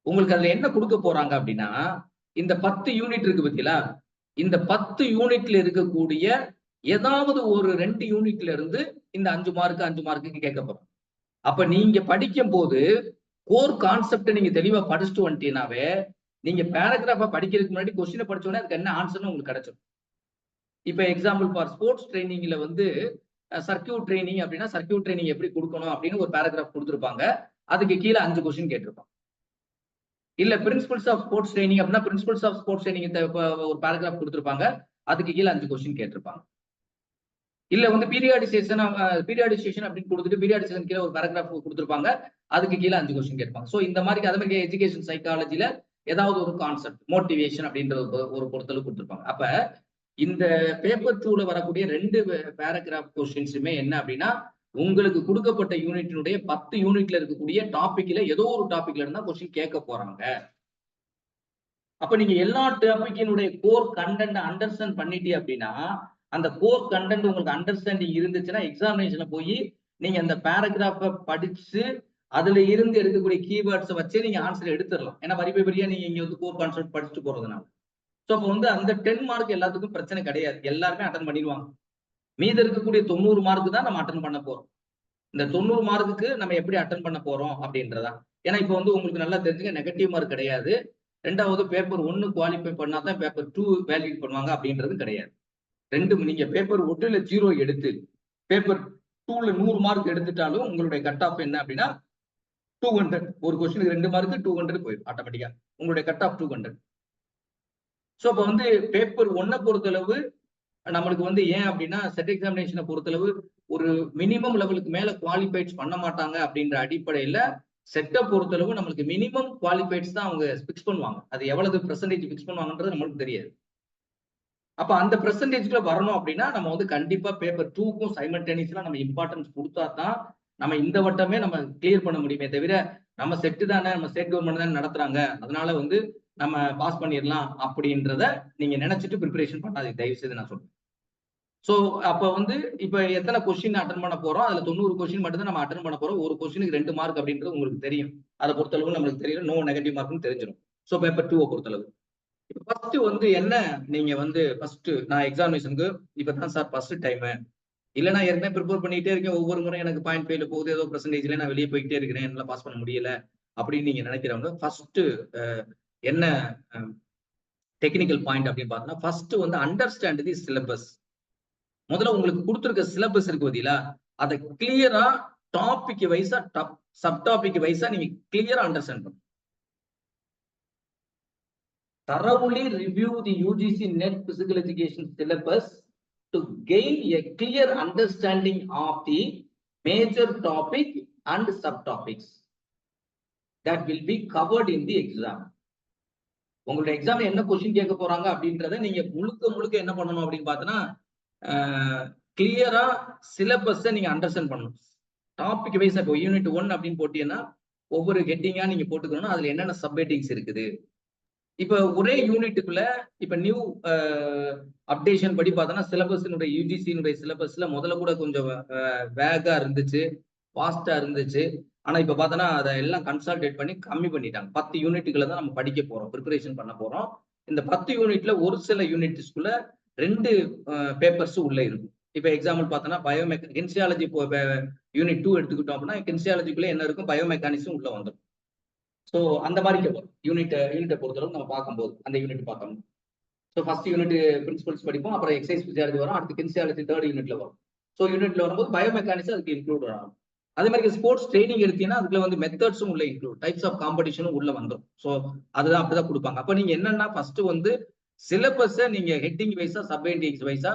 உங்களுக்கு அதுல என்ன கொடுக்க போறாங்க அப்படின்னா இந்த 10 யூனிட் இருக்கு பத்தியா, இந்த 10 யூனிட்ல இருக்கக்கூடிய ஏதாவது ஒரு 2 யூனிட்ல இருந்து இந்த 5 மார்க்குக்கு கேட்க போறோம். அப்ப நீங்க படிக்கும் போது கோர் கான்செப்ட் நீங்க தெளிவா படிச்சுட்டு வந்துட்டீங்கன்னாவே நீங்க பேராகிராஃபா படிக்கிறதுக்கு முன்னாடி கொஸ்டினை படிச்சோன்னே அதுக்கு என்ன ஆன்சர்னு உங்களுக்கு கிடைச்சிடும். இப்ப எக்ஸாம்பிள் ஃபார் ஸ்போர்ட்ஸ் ட்ரைனிங்ல வந்து சர்க்கியூட் ட்ரைனிங் அப்படின்னா சர்க்கியூட் ட்ரைனிங் எப்படி கொடுக்கணும் அப்படின்னு ஒரு பேராகிராஃப் கொடுத்துருப்பாங்க. அதுக்கு கீழே 5 கொஸ்டின் கேட்டிருப்பாங்க. இல்ல பிரின்சிபல்ஸ் ஆஃப் ஸ்போர்ட்ஸ் ட்ரைனிங் அப்படின்னா பிரின்சிபல்ஸ் ஆஃப் ஸ்போர்ட்ஸ் ட்ரைனிங் ஒரு பேராகிராஃப் கொடுத்துருப்பாங்க. அதுக்கு கீழே 5 கொஸ்டின் கேட்டிருப்பாங்க. இல்ல வந்து பீரியாடிசேஷன் அப்படின்னு கொடுத்துட்டு பீரியாடிசேஷன் கீழே ஒரு பேராகிராஃப் கொடுத்துருப்பாங்க. அதுக்கு கீழே 5 கொஸ்டின் கேட்பாங்க. ஸோ இந்த மாதிரி அதே மாதிரி எஜுகேஷன் சைக்காலஜில ஏதாவது ஒரு கான்செப்ட் மோட்டிவேஷன் அப்படின்ற ஒரு பொறுத்தளவு கொடுத்துருப்பாங்க. அப்ப இந்த பேப்பர் 2ல வரக்கூடிய 2 பேராகிராஃப் கொஸ்டின்ஸுமே என்ன அப்படின்னா உங்களுக்கு கொடுக்கப்பட்ட யூனிட்டினுடைய 10 யூனிட்ல இருக்கக்கூடிய டாபிக்ல ஏதோ ஒரு டாபிக்ல இருந்தா கொஸ்டின் கேட்க போறாங்க. அப்ப நீங்க எல்லா டாபிக்கினுடைய கோர் கண்டென்ட் அண்டர்ஸ்டாண்ட் பண்ணிட்டீங்க அப்படின்னா அந்த கோர் கண்டென்ட் உங்களுக்கு அண்டர்ஸ்டாண்டிங் இருந்துச்சுன்னா எக்ஸாமினேஷன்ல போய் நீங்க அந்த பேராகிராஃப படிச்சு அதுல இருந்து எடுக்கக்கூடிய கீவேர்ட்ஸை வச்சே நீங்க ஆன்சர் எடுத்துடலாம். ஏன்னா வரிபரியா நீங்க இங்க வந்து கோர் கான்செப்ட் படிச்சுட்டு போறதுனால. ஸோ அப்போ வந்து அந்த 10 மார்க் எல்லாத்துக்கும் பிரச்சனை கிடையாது, எல்லாருமே அட்டன் பண்ணிடுவாங்க. மீதி இருக்கக்கூடிய 90 மார்க் தான் நம்ம அட்டன் பண்ண போறோம். இந்த 90 மார்க்குக்கு நம்ம எப்படி அட்டன் பண்ண போறோம் அப்படின்றதான். ஏன்னா இப்போ வந்து உங்களுக்கு நல்லா தெரிஞ்சுங்க, நெகட்டிவ் மார்க் கிடையாது. 2வது பேப்பர் 1 குவாலிஃபை பண்ணா தான் பேப்பர் 2 வேலிட் பண்ணுவாங்க அப்படின்றது கிடையாது. நீங்க பேப்பர் 1ல 0 எடுத்து பேப்பர் 2ல 100 மார்க் எடுத்துட்டாலும் உங்களுடைய கட் ஆஃப் என்ன அப்படின்னா 200. ஒரு கொஸ்டினுக்கு 2 மார்க் 200 போயிடும் ஆட்டோமேட்டிக்கா. உங்களுடைய கட் ஆஃப் 200. ஸோ இப்போ வந்து பேப்பர் 1 பொறுத்தளவு நம்மளுக்கு வந்து ஏன் அப்படின்னா செட் எக்ஸாமினேஷனை பொறுத்தளவு ஒரு மினிமம் லெவலுக்கு மேல குவாலிஃபைட் பண்ண மாட்டாங்க அப்படின்ற அடிப்படையில செட்டை பொறுத்தளவு நம்மளுக்கு மினிமம் குவாலிஃபைட்ஸ் தான் அவங்க ஃபிக்ஸ் பண்ணுவாங்க. அது எவ்வளவு பெர்சன்டேஜ் ஃபிக்ஸ் பண்ணுவாங்கன்றது நம்மளுக்கு தெரியாது. அப்ப அந்த பெர்சன்டேஜ்ல வரணும் அப்படின்னா நம்ம வந்து கண்டிப்பா பேப்பர் 2க்கும் சைமல்டேனியஸா நம்ம இம்பார்ட்டன்ஸ் கொடுத்தா தான் நம்ம இந்த வட்டமே நம்ம கிளியர் பண்ண முடியுமே தவிர நம்ம செட்டு தானே, நம்ம ஸ்டேட் கவர்மெண்ட் தானே நடத்துறாங்க, அதனால வந்து நம்ம பாஸ் பண்ணிடலாம் அப்படின்றத நீங்க நினைச்சிட்டு ப்ரிப்பரேஷன் பண்ணாதீங்க, தயவு செய்து நான் சொல்றேன். சோ அப்ப வந்து இப்ப எத்தனை கொஸ்டின் அட்டன் பண்ண போறோம், அதுல 90 கொஸ்டின் மட்டும் தான் நம்ம அட்டன் பண்ண போறோம். ஒரு கொஸ்டினுக்கு 2 மார்க் அப்படின்றது உங்களுக்கு தெரியும். அதை பொறுத்தளவு நம்மளுக்கு தெரியும், நோ நெகட்டிவ் மார்க்னு தெரிஞ்சிடும். சோ பேப்பர் 2 பொறுத்தளவு இப்ப ஃபர்ஸ்ட் வந்து என்ன, நீங்க வந்து ஃபர்ஸ்ட் நான் எக்ஸாமினேஷனுக்கு இப்பதான் சார் ஃபர்ஸ்ட் டைம், இல்ல நான் ஏற்கனவே ப்ரிப்பேர் பண்ணிட்டே இருக்கேன், ஒவ்வொரு முறை எனக்கு பாயிண்ட் ஃபெயில போகுது, ஏதோ பெர்சன்டேஜ்ல நான் வெளியே போயிட்டே இருக்கிறேன், என்னால பாஸ் பண்ண முடியல அப்படின்னு நீங்க நினைக்கிறவங்க ஃபர்ஸ்ட் என்ன டெக்னிக்கல் பாயிண்ட் அப்படின்னு பார்த்தோம்னா, ஃபர்ஸ்ட் வந்து அண்டர்ஸ்டாண்ட் தி சிலபஸ். முதல்ல உங்களுக்கு கொடுத்துருக்க சிலபஸ் இருக்கு பார்த்தீங்களா, அதை கிளியரா டாபிக் வைஸா சப் டாபிக் வைஸா நீங்க கிளியரா அண்டர்ஸ்டாண்ட் பண்ணுங்க. thoroughly review the UGC NET physical education syllabus to gain a clear understanding of the major topic and subtopics that will be covered in the exam. உங்களுடைய எக்ஸாம்ல என்ன கொஸ்டின் கேட்க போறாங்க அப்படின்றத நீங்க முழுக்க என்ன பண்ணணும் அப்படின்னு பார்த்தோன்னா, கிளியரா சிலபஸை நீங்க அண்டர்ஸ்டாண்ட் பண்ணணும். டாபிக் வைஸ் இப்போ யூனிட் 1 அப்படின்னு போட்டீங்கன்னா ஒவ்வொரு ஹெட்டிங்கா நீங்க போட்டுக்கணும், அதுல என்னென்ன சப்ஹெட்டிங்ஸ் இருக்குது. இப்ப ஒரே யூனிட்டுக்குள்ள இப்ப நியூ அப்டேஷன் படி பார்த்தோம்னா சிலபஸினுடைய யூஜிசியினுடைய சிலபஸ்ல முதல்ல கூட கொஞ்சம் வேகா இருந்துச்சு, ஃபாஸ்டா இருந்துச்சு. ஆனா இப்ப பார்த்தோன்னா அதை எல்லாம் கன்சால்டேட் பண்ணி கம்மி பண்ணிட்டாங்க. 10 யூனிட்டுகளை தான் நம்ம படிக்க போறோம், ப்ரிப்பரேஷன் பண்ண போறோம். இந்த 10 யூனிட்ல ஒரு சில யூனிட்ஸ்குள்ள 2 பேப்பர்ஸ் உள்ள இருக்கும். இப்ப எக்ஸாம்பிள் பார்த்தோன்னா கின்சியாலஜி யூனிட் 2 எடுத்துக்கிட்டோம் அப்படின்னா கின்சியாலஜிக்குள்ள என்ன இருக்கும், பயோமெக்கானிக்ஸும் உள்ள வந்துடும். ஸோ அந்த மாதிரி வரும் யூனிட்டை பொறுத்தளவு நம்ம பார்க்கும்போது அந்த யூனிட் பார்க்கணும். ஸோ ஃபர்ஸ்ட் யூனிட் பிரின்சிபல்ஸ் படிப்போம், அப்புறம் எக்ஸசைஸ் பிசியாலஜி வரும், அடுத்து கின்சியாலஜி 3rd யூனிட்ல வரும். ஸோ யூனிட்ல வரும்போது பயோமெக்கானிக்ஸ் அதுக்கு இன்க்ளூட் ஆகும். அதே மாதிரி ஸ்போர்ட்ஸ் ட்ரைனிங் எடுத்தீங்கன்னா அதுக்குள்ள வந்து மெத்தட்ஸும் உள்ள இன்க்ளூட், டைப்ஸ் ஆஃப் காம்படிஷனும் உள்ள வந்துடும். ஸோ அதுதான் அப்படிதான் கொடுப்பாங்க. அப்போ நீங்க என்னன்னா ஃபர்ஸ்ட் வந்து சிலபஸை நீங்க ஹெட்டிங் வைஸா சப்ஹெட்டிங்ஸ் வைஸா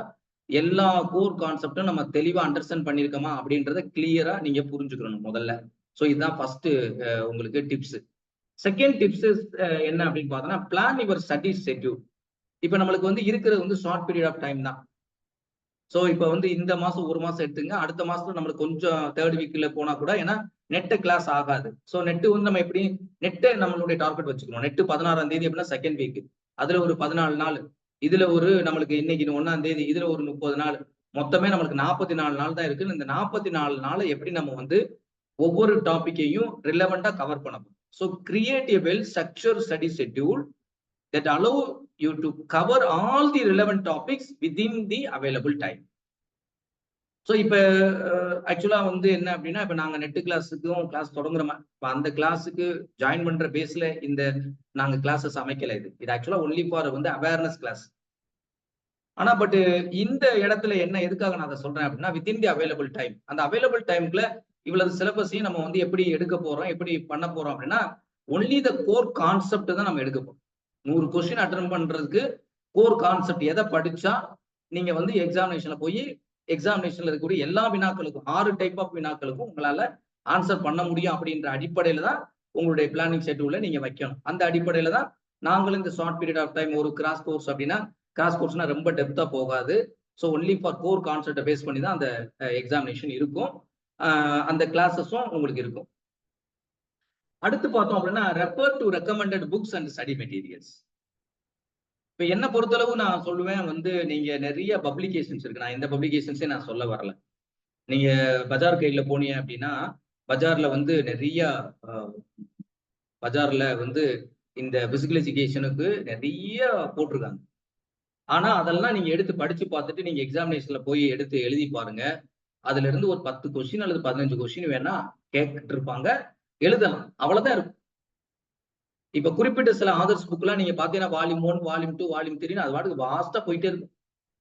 எல்லா கோர் கான்செப்டும் நம்ம தெளிவா அண்டர்ஸ்டாண்ட் பண்ணிருக்கோமா அப்படின்றத கிளியரா நீங்க புரிஞ்சுக்கணும் முதல்ல. ஸோ இதுதான் ஃபர்ஸ்ட் உங்களுக்கு டிப்ஸ். செகண்ட் டிப்ஸ் என்ன அப்படின்னு பார்த்தோம்னா, பிளான் யுவர் ஸ்டடி ஷெட்யூல். இப்ப நம்மளுக்கு வந்து இருக்கிறது வந்து ஷார்ட் பீரியட் ஆஃப் டைம் தான். சோ இப்ப வந்து இந்த மாசம் ஒரு மாசம் எடுத்துங்க, அடுத்த மாசத்துல நம்மளுக்கு கொஞ்சம் 3rd வீக்ல போனா கூட, ஏன்னா நெட் கிளாஸ் ஆகாது. சோ நெட் வந்து நம்ம எப்படி நெட்டை நம்மளுடைய டார்கெட் வச்சுக்கணும். நெட் 16ஆம் தேதி அப்படின்னா 2nd வீக், அதுல ஒரு 14 நாள், இதுல ஒரு நம்மளுக்கு இன்னைக்கு 1ஆம் தேதி, இதுல ஒரு 30 நாள், மொத்தமே நம்மளுக்கு 44 நாள் தான் இருக்கு. இந்த 44 நாளை எப்படி நம்ம வந்து ஒவ்வொரு டாபிக்கையும் ரிலவெண்டா கவர் பண்ணணும். So create a well-structured study schedule that allow you to cover all the relevant topics within the available time. So இப்போ ஆக்சுவலா வந்து என்ன அப்படின்னா, இப்போ நாங்கள் நெட்டு கிளாஸுக்கும் கிளாஸ் தொடங்குறோமா, இப்போ அந்த கிளாஸுக்கு ஜாயின் பண்ற பேஸ்ல இந்த நாங்கள் கிளாஸஸ் அமைக்கல. இது ஆக்சுவலா ஒன்லி ஃபார் வந்து அவேர்னஸ் கிளாஸ். ஆனா பட் இந்த இடத்துல என்ன எதுக்காக நான் அதை சொல்றேன் அப்படின்னா, வித்தின் தி அவைலபிள் டைம், அந்த அவைலபிள் டைம்ல இவ்வளவு சிலபஸையும் நம்ம வந்து எப்படி எடுக்க போறோம், எப்படி பண்ண போறோம் அப்படின்னா, ஒன்லி த கோர் கான்செப்ட் தான் நம்ம எடுக்க போறோம். 100 கொஸ்டின் அட்டன் பண்றதுக்கு கோர் கான்செப்ட் எதை படிச்சா நீங்க வந்து எக்ஸாமினேஷன்ல போய் எக்ஸாமினேஷன்ல இருக்கக்கூடிய எல்லா வினாக்களுக்கும் 6 டைப் ஆஃப் வினாக்களுக்கும் உங்களால ஆன்சர் பண்ண முடியும் அப்படின்ற அடிப்படையில தான் உங்களுடைய பிளானிங் ஷெட்யூல்ல நீங்க வைக்கணும். அந்த அடிப்படையில தான் நாங்களும் இந்த ஷார்ட் பீரியட் ஆஃப் டைம் ஒரு கிராஸ் கோர்ஸ் அப்படின்னா, கிராஸ் கோர்ஸ்னா ரொம்ப டெப்தா போகாது. ஸோ ஒன்லி ஃபார் கோர் கான்செப்டை பேஸ் பண்ணி தான் அந்த எக்ஸாமினேஷன் இருக்கும். அந்த கிளாஸஸும் உங்களுக்கு இருக்கும். அடுத்து பார்த்தோம் அப்படின்னா, refer to recommended books and study materials. இப்ப என்ன பொறுத்தளவு நான் சொல்லுவேன் வந்து, நீங்க நிறைய பப்ளிகேஷன்ஸ் இருக்கு. நான் இந்த பப்ளிகேஷன்ஸே நான் சொல்ல வரல. நீங்க பஜார் கைட்ல போனீங்க அப்படின்னா, பஜார்ல வந்து நிறைய பஜார்ல வந்து இந்த பிசிக்கல் எஜுகேஷனுக்கு நிறைய போட்டிருக்காங்க. ஆனா அதெல்லாம் நீங்க எடுத்து படிச்சு பார்த்துட்டு நீங்க எக்ஸாமினேஷன்ல போய் எடுத்து எழுதி பாருங்க. அதுல இருந்து ஒரு 10 கொஸ்டின் அல்லது 15 கொஸ்டின் வேணா கேட்டு இருப்பாங்க, எழுதலாம், அவ்வளவுதான் இருக்கும். இப்ப குறிப்பிட்ட சில ஆதர்ஸ் புக் எல்லாம் நீங்க பாத்தீங்கன்னா வால்யூம் 1, வால்யூம் 2, வால்யூம் 3 அது வாட்டுக்கு வாஸ்டா போயிட்டே இருக்கும்.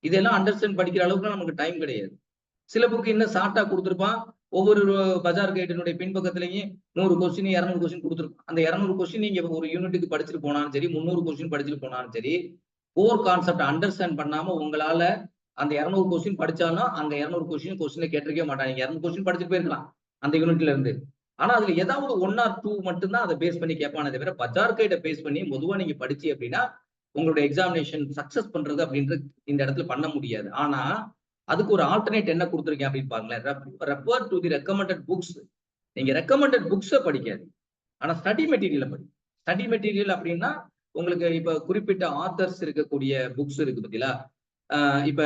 இதெல்லாம் அண்டர்ஸ்டாண்ட் படிக்கிற அளவுக்கு நமக்கு டைம் கிடையாது. சில புக் இன்னும் ஷார்ட்டா கொடுத்துருப்பான். ஒவ்வொரு பஜார் கைடினுடைய பின்பக்கத்திலேயே 100 கொஸ்டின் 200 கொஸ்டின் கொடுத்துருப்பான். அந்த 200 கொஸ்டின் நீங்க ஒரு யூனிட்டுக்கு படிச்சுட்டு போனாலும் சரி, 300 கொஸ்டின் படிச்சுட்டு போனாலும் சரி, கோர் கான்செப்ட் அண்டர்ஸ்டாண்ட் பண்ணாம உங்களால அந்த 200 கொஸ்டின் படிச்சாலும் அங்க 200 கொஸ்டின் கேட்டிருக்கவே மாட்டாங்க. 200 கொஸ்டின் படிச்சுட்டு போயிருக்கலாம் அந்த யூனிட்ல இருந்து. ஆனா அதுல ஏதாவது 1 or 2 மட்டும்தான் அதை பேஸ் பண்ணி கேட்பானே தவிர பஜார் கைட பேஸ் பண்ணி பொதுவா நீங்க படிச்சு அப்படின்னா உங்களுடைய எக்ஸாமினேஷன் சக்சஸ் பண்றது அப்படின்றது இந்த இடத்துல பண்ண முடியாது. ஆனா அதுக்கு ஒரு ஆல்டர்னேட் என்ன கொடுத்துருக்கேன் அப்படின்னு பாருங்களேன். Refer to the recommended books. நீங்க ரெக்கமெண்டட் புக்ஸை படிக்காது, ஆனா ஸ்டடி மெட்டீரியலை படி. ஸ்டடி மெட்டீரியல் அப்படின்னா உங்களுக்கு இப்ப குறிப்பிட்ட ஆத்தர்ஸ் இருக்கக்கூடிய புக்ஸ் இருக்கு பார்த்தீங்களா. இப்ப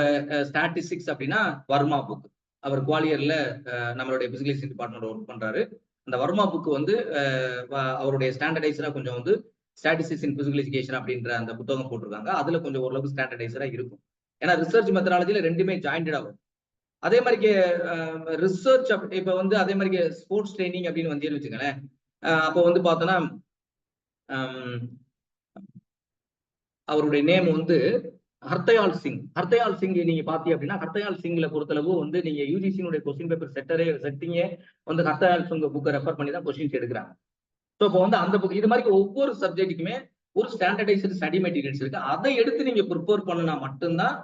ஸ்டாட்டிஸ்டிக்ஸ் அப்படின்னா வர்மா புக். அவர் குவாலியர்ல நம்மளுடைய பிசிக்கல் டிபார்ட்மெண்ட் ஒர்க் பண்றாரு. அந்த வர்மா புக் வந்து அவருடைய ஸ்டாண்டர்டைஸ்டா கொஞ்சம் வந்து ஸ்டாட்டிஸ்டிக்ஸ் இன் பிசிக்கல் எஜுகேஷன் அப்படின்ற அந்த புத்தகம் போட்டிருக்காங்க. அதுல கொஞ்சம் ஓரளவுக்கு ஸ்டாண்டர்டைஸ்டா இருக்கும். ஏன்னா ரிசர்ச் மெத்தடாலஜில ரெண்டுமே ஜாயிண்டடா வரும். அதே மாதிரி ரிசர்ச் இப்ப வந்து அதே மாதிரி ஸ்போர்ட்ஸ் ட்ரைனிங் அப்படின்னு வந்து வச்சுக்கோங்களேன். அப்போ வந்து பார்த்தோன்னா அவருடைய நேம் வந்து ஹர்தயால் சிங். ஹர்தயால் சிங் நீங்க பாத்தீங்க அப்படின்னா ஹர்தயால் சிங்ல பொறுத்தளவு வந்து நீங்க யூஜிசியினுடைய கொஸ்டின் பேப்பர் செட்டிங்கே வந்து ஹர்தயால் சிங் புக்கை ரெஃபர் பண்ணி தான் கொஸ்டின்ஸ் எடுக்கிறாங்க. ஸோ இப்போ வந்து அந்த புக் இது மாதிரி ஒவ்வொரு சப்ஜெக்ட்டுக்குமே ஒரு ஸ்டாண்டர்டைஸ்டு ஸ்டடி மெட்டீரியல்ஸ் இருக்கு. அதை எடுத்து நீங்க ப்ரிப்பேர் பண்ணா மட்டும்தான்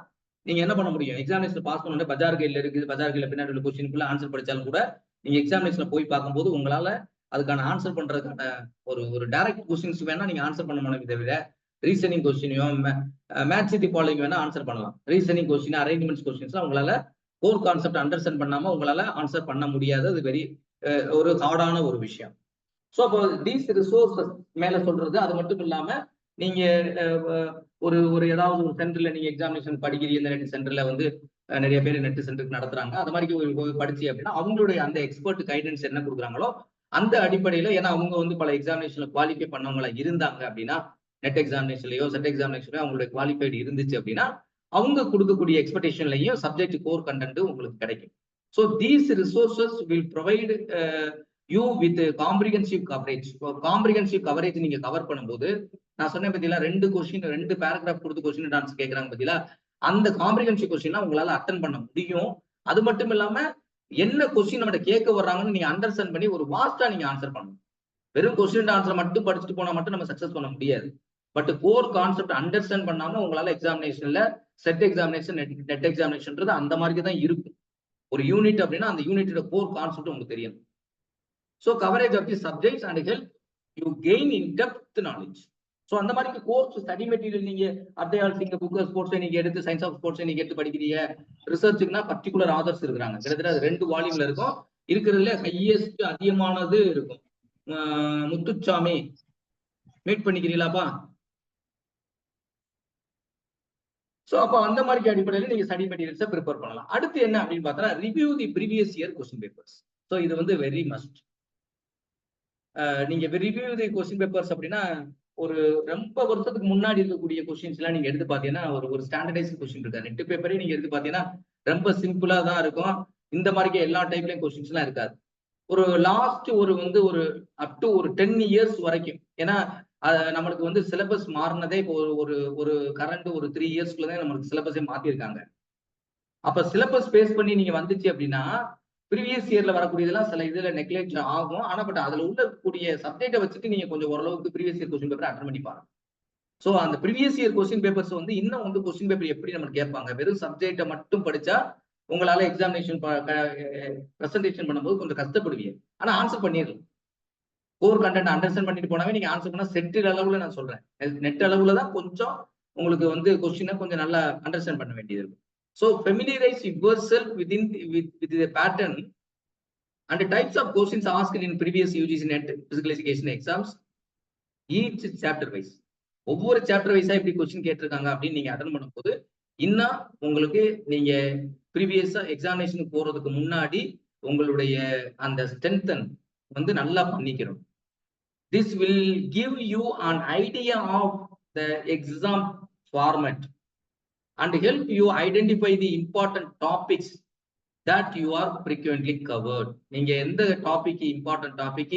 நீங்க என்ன பண்ண முடியும். எக்ஸாமினேஷன் பாஸ் பண்ண பஜார் கைட்ல இருக்குது, பஜார் கைட்ல பின்னாடி உள்ள கொஸ்டினுக்குள்ள ஆன்சர் படிச்சாலும் கூட நீங்க எக்ஸாமினேஷன்ல போய் பார்க்கும்போது உங்களால அதுக்கான ஆன்சர் பண்றதுக்கான ஒரு டைரக்ட் கொஸ்டின்ஸ் வேணா நீங்க ஆன்சர் பண்ண முடியும். தவிர ரீசனிங் கொஸ்டினையோ மேத்ஸ் சிட்டி ஃபாலோயிங் வேணா ஆன்சர் பண்ணலாம். ரீசனிங் கொஸ்டின் அரேஞ்ச்மெண்ட்ஸ் கொஸ்டின்ஸ்லாம் உங்களால கோர் கான்செப்ட் அண்டர்ஸ்டாண்ட் பண்ணாம உங்களால ஆன்சர் பண்ண முடியாது. அது வெரி ஒரு ஹார்டான ஒரு விஷயம். ஸோ அப்போ தீஸ் ரிசோர்ஸஸ் மேல சொல்றது. அது மட்டும் இல்லாம நீங்க ஒரு ஏதாவது ஒரு சென்டர்ல நீங்க எக்ஸாமினேஷன் படிக்கிறீங்க, இந்த நெட் சென்டர்ல வந்து நிறைய பேர் நெட் சென்டருக்கு நடத்துறாங்க. அது மாதிரி படிச்சு அப்படின்னா அவங்களுடைய அந்த எக்ஸ்பர்ட் கைடன்ஸ் என்ன கொடுக்குறாங்களோ அந்த அடிப்படையில, ஏன்னா அவங்க வந்து பல எக்ஸாமினேஷன்ல குவாலிஃபை பண்ணவங்களா இருந்தாங்க அப்படின்னா நெட் எக்ஸாமினேஷன்லயோ செட் எக்ஸாமினேஷன்லயோ அவங்களுடைய குவாலிஃபைடு இருந்துச்சு அப்படின்னா அவங்க கொடுக்கக்கூடிய எக்ஸ்பெக்டேஷன்லயும் சப்ஜெக்ட் கோர் கண்டென்ட் உங்களுக்கு கிடைக்கும். So these resources will provide you with comprehensive coverage. Comprehensive coverage நீங்க கவர் பண்ணும்போது நான் சொன்னேன் பார்த்தீங்களா, 2 பேராகிராஃப் கொடுத்து கொஸ்டின் ஆன்சர் கேட்கறாங்க பார்த்தீங்களா, அந்த காம்ப்ரிஹென்சிவ் கொஸ்டின் உங்களால அட்டன் பண்ண முடியும். அது மட்டும் இல்லாம என்ன கொஸ்டின் நம்ம கேட்க வர்றாங்கன்னு நீங்க அண்டர்ஸ்டாண்ட் பண்ணி ஒரு வாஸ்டா நீங்க ஆன்சர் பண்ணணும். வெறும் கொஸ்டின் ஆன்சர் மட்டும் படிச்சுட்டு போனா மட்டும் நம்ம சக்சஸ் பண்ண முடியாது. பட் கோர் கான்செப்ட் அண்டர்ஸ்டாண்ட் பண்ணாம உங்களால எக்ஸாமினேஷன்ல செட் எக்ஸாமினேஷன் நெட் எக்ஸாமினேஷன்ன்றது அந்த மாதிரி தான் இருக்கும். ஒரு யூனிட் அப்படின்னா அந்த யூனிட்டோட கோர் கான்செப்ட் உங்களுக்கு தெரியும். So coverage of the subjects and help you gain in depth knowledge. So அந்த மாதிரி கோர்ஸ் ஸ்டடி மெட்டீரியல் நீங்க ஹர்தயால் சிங் புக் ஸ்போர்ட்ஸ் நீங்க எடுத்து சயின்ஸ் ஆஃப் ஸ்போர்ட்ஸ் நீங்க எடுத்து படிக்கிறீங்க. ரிசர்ச்சுக்குன்னா பர்டிகுலர் ஆதர்ஸ் இருக்கிறாங்க. கிட்டத்தட்ட அது 2 வால்யூம்ல இருக்கும். இருக்கிறதுல ஹையஸ்ட் அதிகமானது இருக்கும். முத்துச்சாமி மீட் பண்ணிக்கிறீங்களாப்பா? ஸோ அப்போ அந்த மாதிரி அடிப்படையில் நீங்க ஸ்டடி மெட்டீரியல்ஸை ப்ரிப்பேர் பண்ணலாம். அடுத்து என்ன அப்படின்னு பார்த்தா ரிவ்யூ தி previous year question papers. So இது வந்து வெரி மஸ்ட். நீங்க ரிவ்யூ தி கொஸ்டின் பேப்பர்ஸ் அப்படின்னா ஒரு ரொம்ப வருஷத்துக்கு முன்னாடி இருக்கக்கூடிய கொஸ்டின்ஸ் எல்லாம் நீங்க எடுத்து பாத்தீங்கன்னா ஒரு ஸ்டாண்டர்டைஸ் கொஸ்டின் இருக்கா. நெட் பேப்பரே நீங்க எடுத்து பாத்தீங்கன்னா ரொம்ப சிம்பிளா தான் இருக்கும். இந்த மாதிரி எல்லா டைப்லயும் கொஸ்டின்ஸ் எல்லாம் இருக்காது. ஒரு லாஸ்ட் ஒரு அப் டு ஒரு 10 இயர்ஸ் வரைக்கும். ஏன்னா நம்மளுக்கு வந்து சிலபஸ் மாறினதே இப்போ ஒரு கரண்ட் ஒரு 3 இயர்ஸ்க்குள்ளதான் நம்மளுக்கு சிலபஸே மாத்திருக்காங்க. அப்ப சிலபஸ் பேஸ் பண்ணி நீங்க வந்துச்சு அப்படின்னா ப்ரீவியஸ் இயர்ல வரக்கூடியதெல்லாம் சில இதுல நெக்லெக்ட் ஆகும். ஆனா பட் அதுல உள்ளக்கூடிய சப்ஜெக்டை வச்சுட்டு நீங்க கொஞ்சம் ஓரளவுக்கு previous year question paper attend பண்ணி பாருங்க. சோ அந்த ப்ரீவியஸ் இயர் கொஸ்டின் பேப்பர்ஸ் வந்து இன்னும் வந்து கொஸ்டின் பேப்பர் எப்படி நம்ம கேட்பாங்க, வெறும் சப்ஜெக்டை மட்டும் படிச்சா உங்களால எக்ஸாமினேஷன் பிரசன்டேஷன் பண்ணும்போது கொஞ்சம் கஷ்டப்படுவீங்க. ஆனா ஆன்சர் பண்ணிடலாம். கோர் கண்டென்ட் அண்டர்ஸ்டாண்ட் பண்ணிட்டு போனாவே நீங்க ஆன்சர் பண்ணா செட் அளவுல நான் சொல்றேன். நெட் அளவுல தான் கொஞ்சம் உங்களுக்கு வந்து கொஸ்டினை கொஞ்சம் நல்லா அண்டர்ஸ்டாண்ட் பண்ண வேண்டியது இருக்கும். So familiarize yourself with the pattern and the types of questions asked in previous UGC NET physical education exams, each chapter wise. ஒவ்வொரு சாப்டர் வைஸா எப்படி கொஸ்டின் கேட்டிருக்காங்க அப்படின்னு நீங்க அட்டன் பண்ணும்போது இன்னும் உங்களுக்கு நீங்க ப்ரீவியஸா எக்ஸாமினேஷனுக்கு போறதுக்கு முன்னாடி உங்களுடைய அந்த ஸ்ட்ரென்தன் வந்து நல்லா பண்ணிக்கணும். This will give you an idea of the exam format and help you identify the important topics that you are frequently covered. நீங்க எந்த டாபிக் இம்பார்ட்டன்ட் டாபிக்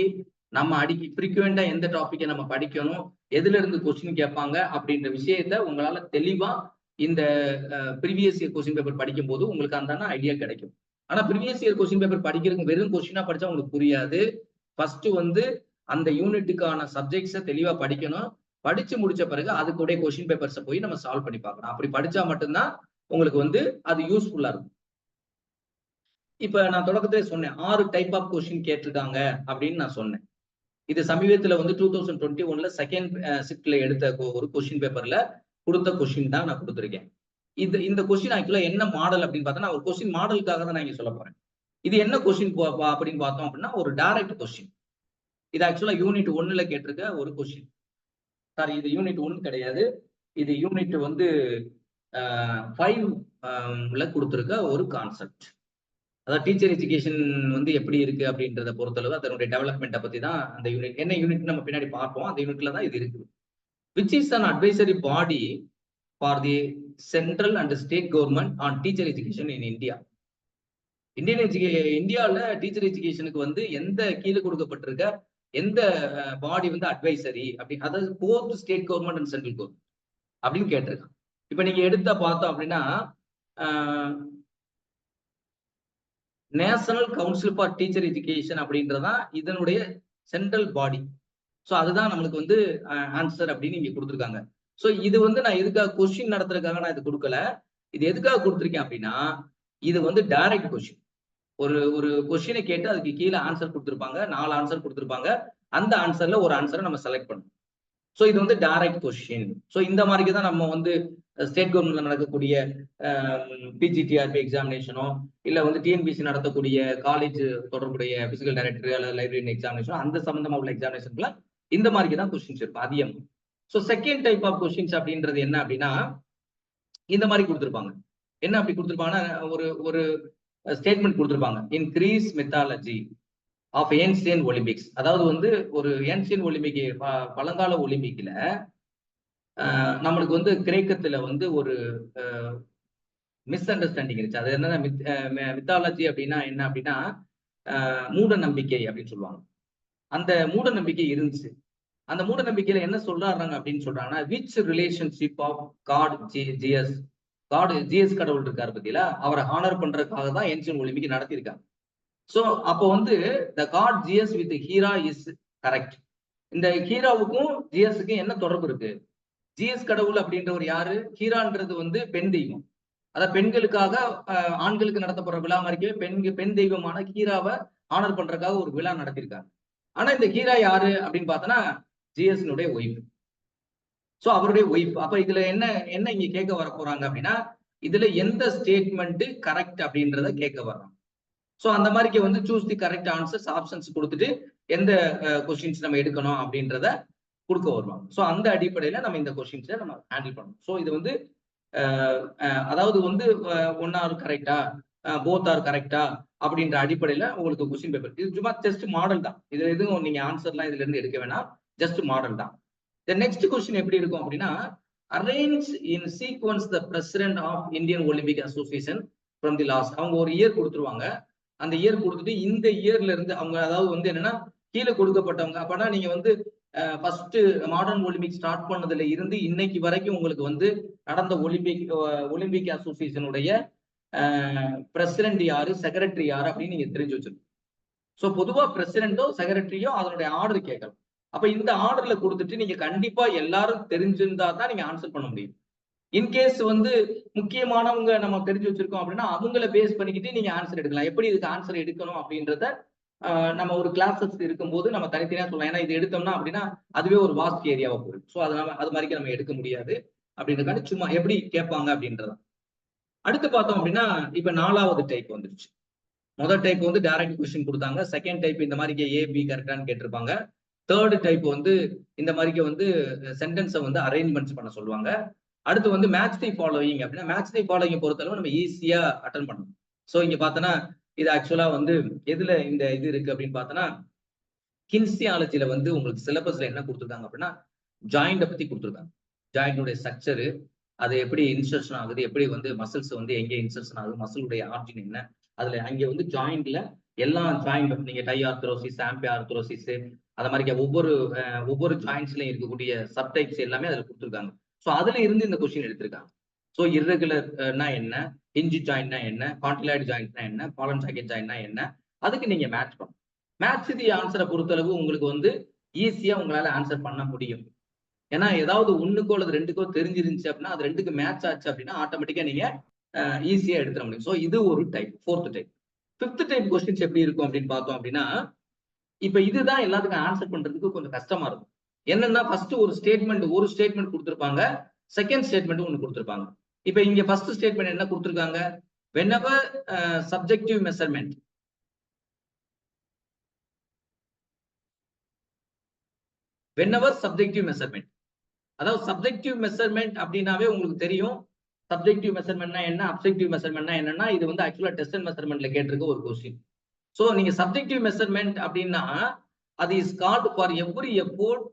நம்ம ஃப்ரீக்வெண்டா எந்த டாபிக்கை நம்ம படிக்கணும், எதுல இருந்து கொஸ்டின் கேட்பாங்க அப்படின்ற விஷயத்த உங்களால தெளிவா இந்த ப்ரீவியஸ் இயர் கொஸ்டின் பேப்பர் படிக்கும் போது உங்களுக்கு அந்த ஐடியா கிடைக்கும். ஆனா ப்ரீவியஸ் இயர் கொஸ்டின் பேப்பர் படிக்கிறதுக்கு வெறும் கொஸ்டினா படிச்சா உங்களுக்கு புரியாது. ஃபர்ஸ்ட் வந்து அந்த யூனிட்டுக்கான சப்ஜெக்ட்ஸை தெளிவா படிக்கணும். படிச்சு முடிச்ச பிறகு அதுக்குடைய கொஸ்டின் பேப்பர்ஸை போய் நம்ம சால்வ் பண்ணி பார்க்கணும். அப்படி படிச்சா மட்டும்தான் உங்களுக்கு வந்து அது யூஸ்ஃபுல்லா இருக்கும். இப்ப நான் தொடக்கத்திலே சொன்னேன் 6 டைப் ஆஃப் கொஸ்டின் கேட்டிருக்காங்க அப்படின்னு நான் சொன்னேன். இது சமீபத்துல வந்து 2021ல செகண்ட் ஷிப்ட்ல எடுத்த ஒரு கொஸ்டின் பேப்பர்ல கொடுத்த கொஸ்டின் தான் நான் கொடுத்திருக்கேன். இந்த கொஸ்டின் ஆக்சுவலா என்ன மாடல் அப்படின்னு பார்த்தா, ஒரு கொஸ்டின் மாடலுக்காக தான் நான் இங்க சொல்ல போறேன். இது என்ன கொஸ்டின் அப்படின்னு பார்த்தோம் அப்படின்னா, ஒரு டைரக்ட் கொஸ்டின். இது ஆக்சுவலா யூனிட் 1ல கேட்டிருக்க ஒரு கொஸ்டின். சாரி, இது யூனிட் 1 கிடையாது. இது யூனிட் வந்து 5ல கொடுத்திருக்க ஒரு கான்செப்ட். அதாவது டீச்சர் எஜுகேஷன் வந்து எப்படி இருக்கு அப்படின்றத பொறுத்தளவு அதனுடைய டெவலப்மெண்ட்டை பத்தி தான் அந்த யூனிட். என்ன யூனிட் நம்ம பின்னாடி பார்ப்போம். அந்த யூனிட்ல தான் இது இருக்குது. Which is an advisory body for the central and state government on teacher education in India. இந்தியாவில் டீச்சர் எஜுகேஷனுக்கு வந்து எந்த கீழே கொடுக்கப்பட்டிருக்க எந்த பாடி வந்து அட்வைசரி அப்படி, அதாவது both state government and central government அப்படின்னு கேட்டிருக்காங்க. இப்ப நீங்க எடுத்த பார்த்தோம் அப்படின்னா national council for teacher education அப்படின்றதான் இதனுடைய சென்ட்ரல் பாடி. ஸோ அதுதான் நம்மளுக்கு வந்து ஆன்சர் அப்படின்னு இங்க கொடுத்துருக்காங்க. ஸோ இது வந்து நான் எதுக்காக கொஸ்டின் நடத்துறதுக்காக நான் இது கொடுக்கல. இது எதுக்காக கொடுத்துருக்கேன் அப்படின்னா, இது வந்து டைரக்ட் கொஸ்டின். ஒரு கொஸ்டினை கேட்டு அதுக்கு கீழே ஆன்சர் கொடுத்துருப்பாங்க. 4 ஆன்சர் கொடுத்துருப்பாங்க. அந்த ஆன்சர்ல ஒரு ஆன்சரை நம்ம செலக்ட் பண்ணணும். ஸோ இது வந்து டைரக்ட் கொஸ்டின். ஸோ இந்த மாதிரி தான் நம்ம வந்து ஸ்டேட் கவர்மெண்ட்ல நடக்கக்கூடிய பிஜிடிஆர்பி எக்ஸாமினேஷனோ இல்ல வந்து டிஎன்பிசி நடத்தக்கூடிய காலேஜ் தொடர்புடைய பிசிக்கல் டைரக்டர் அல்லது லைப்ரரி எக்ஸாமினேஷன் அந்த சம்பந்தமா உள்ள எக்ஸாமினேஷன்ல இந்த மாதிரி தான் கொஸ்டின்ஸ் இருக்கும் அதிகம். So second type of questions அப்படின்றது என்ன அப்படின்னா, இந்த மாதிரி கொடுத்துருப்பாங்க. என்ன அப்படி கொடுத்துருப்பாங்கன்னா, ஒரு ஸ்டேட்மெண்ட் கொடுத்துருப்பாங்க. Increase methodology of ancient Olympics. அதாவது வந்து ஒரு ஏன்சியன் ஒலிம்பிக், பழங்கால ஒலிம்பிக்ல நம்மளுக்கு வந்து கிரேக்கத்துல வந்து ஒரு மிஸ் அண்டர்ஸ்டாண்டிங் இருந்துச்சு. அது என்னன்னா மித்தாலஜி அப்படின்னா என்ன அப்படின்னா மூட நம்பிக்கை அப்படின்னு சொல்லுவாங்க. அந்த மூட நம்பிக்கை இருந்துச்சு. அந்த மூட நம்பிக்கையில என்ன சொல்றாங்க அப்படின்னு சொல்றாங்கன்னா, which relationship of gods, gods கடவுள் இருக்காரு பத்தியில அவரை ஹானர் பண்றதுக்காக தான் ஏன்சியன் ஒலிம்பிக் நடத்தியிருக்காங்க. சோ அப்போ வந்து the got GS with Heera is correct. இந்த ஹீராவுக்கும் ஜிஎஸ்க்கும் என்ன தொடர்பு இருக்கு? ஜிஎஸ் கடவுள் அப்படின்றவர் யாரு? ஹீரான்றது வந்து பெண் தெய்வம். அதாவது பெண்களுக்காக ஆண்களுக்கு நடத்தப்படுற விழா மாதிரியே பெண் தெய்வமான ஹீராவை ஆனர் பண்றதுக்காக ஒரு விழா நடத்திருக்காங்க. ஆனா இந்த ஹீரா யாரு அப்படின்னு பார்த்தோன்னா ஜிஎஸ்னுடைய ஒய்ஃப். சோ அவருடைய ஒய்ஃப். அப்ப இதுல என்ன இங்க கேட்க வர போறாங்க அப்படின்னா, இதுல எந்த ஸ்டேட்மெண்ட் கரெக்ட் அப்படின்றத கேட்க வர்றாங்க. சோ அந்த மாதிரிக்கு வந்து choose the correct answers options கொடுத்துட்டு எந்த கொஸ்டின்ஸ் நம்ம எடுக்கணும் அப்படின்றத கொடுக்க வருவாங்க. சோ அந்த அடிப்படையில நம்ம இந்த கொஸ்டின்ஸை நம்ம ஹேண்டில் பண்ணணும். சோ இது வந்து அதாவது வந்து ஒன் ஆர் கரெக்டா, போத் ஆர் கரெக்டா அப்படின்ற அடிப்படையில உங்களுக்கு கொஸ்டின் பேப்பர். இது சும்மா ஜஸ்ட் மாடல் தான். இது எதுவும் நீங்க ஆன்சர்லாம் இதுல இருந்து எடுக்க வேணாம். ஜஸ்ட் மாடல் தான். நெக்ஸ்ட் கொஸ்டின் எப்படி இருக்கும் அப்படின்னா, arrange in sequence the president of Indian Olympic Association from the last. அவங்க ஒரு இயர் கொடுத்துருவாங்க. அந்த இயர் கொடுத்துட்டு இந்த இயர்ல இருந்து அவங்க, அதாவது வந்து என்னன்னா கீழே கொடுக்கப்பட்டவங்க. அப்படின்னா நீங்க வந்து ஃபர்ஸ்ட் மாடர்ன் ஒலிம்பிக் ஸ்டார்ட் பண்ணதுல இருந்து இன்னைக்கு வரைக்கும் உங்களுக்கு வந்து நடந்த ஒலிம்பிக் அசோசியேஷனுடைய பிரசிடென்ட் யாரு, செக்ரட்டரி யாரு அப்படின்னு நீங்க தெரிஞ்சு வச்சிருக்கணும். ஸோ பொதுவா பிரசிடென்ட்டோ செக்ரட்டரியோ அதனுடைய ஆர்டர் கேட்கலாம். அப்ப இந்த ஆர்டர்ல கொடுத்துட்டு நீங்க கண்டிப்பா எல்லாரும் தெரிஞ்சிருந்தா தான் நீங்க ஆன்சர் பண்ண முடியும். இன்கேஸ் வந்து முக்கியமானவங்க நம்ம தெரிஞ்சு வச்சிருக்கோம் அப்படின்னா அவங்கள பேஸ் பண்ணிக்கிட்டு நீங்க ஆன்சர் எடுக்கலாம். எப்படி இதுக்கு ஆன்சர் எடுக்கணும் அப்படின்றத நம்ம ஒரு கிளாஸஸ் இருக்கும்போது நம்ம தனித்தனியா சொல்லலாம். ஏன்னா இது எடுத்தோம்னா அப்படின்னா அதுவே ஒரு வாஸ்ட் ஏரியாவை போயிடும். ஸோ அதனால அது மாதிரி நம்ம எடுக்க முடியாது அப்படின்றதுக்காக சும்மா எப்படி கேட்பாங்க அப்படின்றத. அடுத்து பார்த்தோம் அப்படின்னா இப்ப 4வது டைப் வந்துருச்சு. முதல் டைப் வந்து டைரக்ட் கொஸ்டின் கொடுத்தாங்க. செகண்ட் டைப் இந்த மாதிரி ஏபி கரெக்டான்னு கேட்டிருப்பாங்க. தேர்ட் டைப் வந்து இந்த மாதிரி வந்து சென்டென்ஸை வந்து அரேஞ்ச்மெண்ட்ஸ் பண்ண சொல்லுவாங்க. அடுத்து வந்து மேட்ச் தி ஃபாலோயிங் அப்படின்னா, மேட்ச் தி ஃபாலோயிங் பொறுத்தளவு நம்ம ஈஸியா அட்டன் பண்ணணும். ஸோ இங்க பார்த்தோன்னா இது ஆக்சுவலா வந்து எதுல இந்த இது இருக்கு அப்படின்னு பார்த்தோன்னா, கின்சியாலஜில வந்து உங்களுக்கு சிலபஸ்ல என்ன கொடுத்துருக்காங்க அப்படின்னா, ஜாயிண்ட பத்தி கொடுத்துருக்காங்க. ஜாயிண்டுடைய ஸ்ட்ரக்சரு, அது எப்படி இன்சர்ஷன் ஆகுது, எப்படி வந்து மசில்ஸ் வந்து எங்க இன்சர்ஷன் ஆகுது, மசிலுடைய ஆர்ஜின் என்ன, அதுல அங்க வந்து ஜாயிண்ட்ல எல்லா ஜாயிண்ட் நீங்க டை ஆர்த்ரோசிஸ், ஆம்பி ஆர்த்ரோசிஸ், அது மாதிரி ஒவ்வொரு ஜாயிண்ட்ஸ்லயும் இருக்கக்கூடிய சப்டைப்ஸ் எல்லாமே அதுல கொடுத்துருக்காங்க. ஸோ அதுல இருந்து இந்த கொஸ்டின் எடுத்திருக்காங்க. ஸோ இர்ரெகுலர்னா என்ன, ஹிஞ்ச் ஜாயிண்ட்னா என்ன, கான்டிலாய்டு ஜாயிண்ட்னா என்ன, பாலன் சாக்கெட் ஜாயிண்ட்னா என்ன, அதுக்கு நீங்க மேட்ச் பண்ணணும். மேட்ச் தி ஆன்சரை பொறுத்தளவு உங்களுக்கு வந்து ஈஸியா உங்களால ஆன்சர் பண்ண முடியும். ஏன்னா ஏதாவது ஒண்ணுக்கோ அல்லது ரெண்டுக்கோ தெரிஞ்சிருந்துச்சு அப்படின்னா அது ரெண்டுக்கு மேட்ச் ஆச்சு அப்படின்னா ஆட்டோமேட்டிக்கா நீங்க ஈஸியா எடுத்துட முடியும். ஸோ இது ஒரு type, 4th type. 5th type questions எப்படி இருக்கும் அப்படின்னு பார்த்தோம் அப்படின்னா, இப்ப இதுதான் எல்லாத்துக்கும் ஆன்சர் பண்றதுக்கு கொஞ்சம் கஷ்டமா இருக்கும். என்னன்னா ஃபர்ஸ்ட் ஒரு ஸ்டேட்மெண்ட் கொடுத்திருப்பாங்க, செகண்ட் ஸ்டேட்மெண்ட் ஒன்னு கொடுத்திருப்பாங்க. இப்ப இங்க ஃபர்ஸ்ட் ஸ்டேட்மெண்ட் என்ன கொடுத்திருக்காங்க? whenever subjective measurement அதாவது சப்ஜெக்டிவ் மெஷர்மெண்ட் அப்படின்னாவே உங்களுக்கு தெரியும். சப்ஜெக்டிவ் மெஷர்மெண்ட்னா என்ன, அப்ஜெக்டிவ் மெஷர்மெண்ட்னா என்னன்னா, இது வந்து ஆக்சுவலா டெஸ்ட் அண்ட் மெஷர்மெண்ட்ல கேட்டிருக்க ஒரு கொஸ்டின். சோ நீங்க சப்ஜெக்டிவ் மெஷர்மெண்ட் அப்படின்னா, அது is called for every effort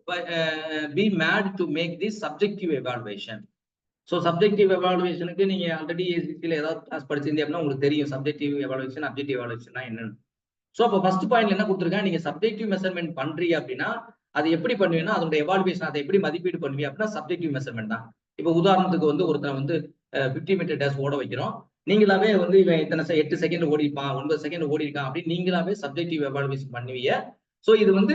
be made to make the subjective evaluation. So subjective எவாலுவேஷனுக்கு நீங்க ஆல்ரெடி ஏசிசியில் ஏதாவது கிளாஸ் படிச்சிருந்தீங்க அப்படின்னா உங்களுக்கு தெரியும் சப்ஜெக்டிவ் எவாலுவேஷன், அப்ஜெக்டிவ் எவாலுவேஷன் என்னன்னு. ஸோ அப்போ ஃபர்ஸ்ட் பாயிண்ட்ல என்ன கொடுத்துருக்கேன், நீங்க சப்ஜெக்டிவ் மெஷர்மெண்ட் பண்றீங்க அப்படின்னா அது எப்படி பண்ணுவீங்கன்னா, அதோட எவாலுவேஷன் அதை எப்படி மதிப்பீடு பண்ணுவீங்க அப்படின்னா சப்ஜெக்டிவ் மெஷர்மெண்ட் தான். இப்போ உதாரணத்துக்கு வந்து ஒருத்தர் வந்து 50 மீட்டர் டேஸ் ஓட வைக்கிறோம். நீங்களாவே வந்து இவன் இத்தனை 8 செகண்ட் ஓடிப்பான், 9 செகண்ட் ஓடி இருக்கான் அப்படின்னு நீங்களாவே சப்ஜெக்டிவ் எவாலுவேஷன் பண்ணுவீங்க. ஸோ இது வந்து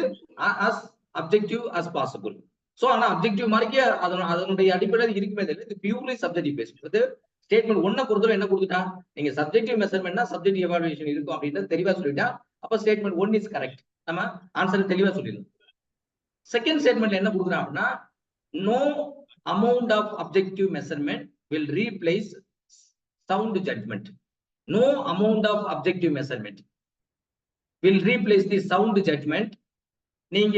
as objective as possible. So ஆனா அப்ஜெக்டிவ் மாதிரிக்கே அதனுடைய அடிப்படையில் இருக்குமே தெரியல, இது பியூர்லி சப்ஜெக்டிவ் பேஸ்ட். ஸ்டேட்மெண்ட் ஒன்ன பொறுத்தவரை என்ன கொடுத்துட்டான், நீங்க சப்ஜெக்டிவ் மெஷர்மெண்ட்னா சப்ஜெக்டிவ் எவாலுவேஷன் இருக்கும் அப்படின்னு தெளிவா சொல்லிட்டா. அப்ப ஸ்டேட்மெண்ட் 1 இஸ் கரெக்ட், நம்ம ஆன்சர் தெளிவா சொல்லிடணும். செகண்ட் ஸ்டேட்மெண்ட்ல என்ன கொடுக்குறான் அப்படின்னா, no amount of objective measurement will replace sound judgement. No amount of objective measurement will replace the sound judgement. நீங்க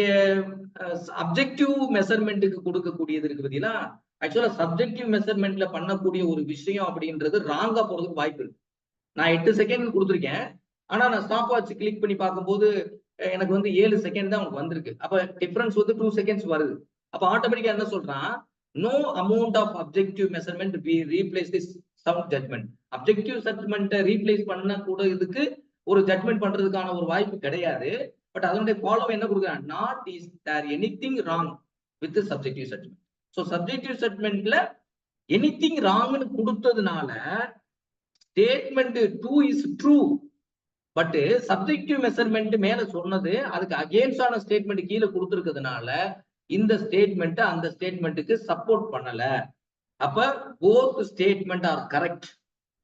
அப்ஜெக்டிவ் மெஷர்மெண்ட்டுக்கு கொடுக்கக்கூடியது இருக்கு பார்த்தீங்களா, ஆக்சுவலா சப்ஜெக்டிவ் மெஷர்மெண்ட்ல பண்ணக்கூடிய ஒரு விஷயம் அப்படின்றது ராங்கா போறதுக்கு வாய்ப்பு இருக்கு. நான் 8 செகண்ட் கொடுத்துருக்கேன், ஆனா நான் ஸ்டாப் வாட்ச் கிளிக் பண்ணி பார்க்கும்போது எனக்கு வந்து 7 செகண்ட் தான் உங்களுக்கு வந்திருக்கு. அப்ப டிஃபரன்ஸ் வந்து 2 செகண்ட்ஸ் வருது. அப்ப ஆட்டோமேட்டிக்கா என்ன சொல்றான், no amount of objective measurement we replace this sound judgement. Objective judgement replace பண்ண கூட இதுக்கு ஒரு ஜட்மெண்ட் பண்றதுக்கான ஒரு வாய்ப்பு கிடையாது. பட் அதனுடைய ஃபாலோ என்ன கொடுக்குறாங்க, not is there anything wrong with subjective judgment. So subjective ஜட்மெண்ட்ல எனிதிங் ராங்னு கொடுத்ததுனால statement 2 is true. But subjective measurement மேல சொன்னது அதுக்கு அகேன்ஸ்டான ஸ்டேட்மெண்ட் கீழே கொடுத்துருக்கிறதுனால இந்த ஸ்டேட்மெண்ட் அந்த ஸ்டேட்மெண்ட்டுக்கு சப்போர்ட் பண்ணல. அப்ப போத் ஸ்டேட்மெண்ட் ஆர் கரெக்ட்.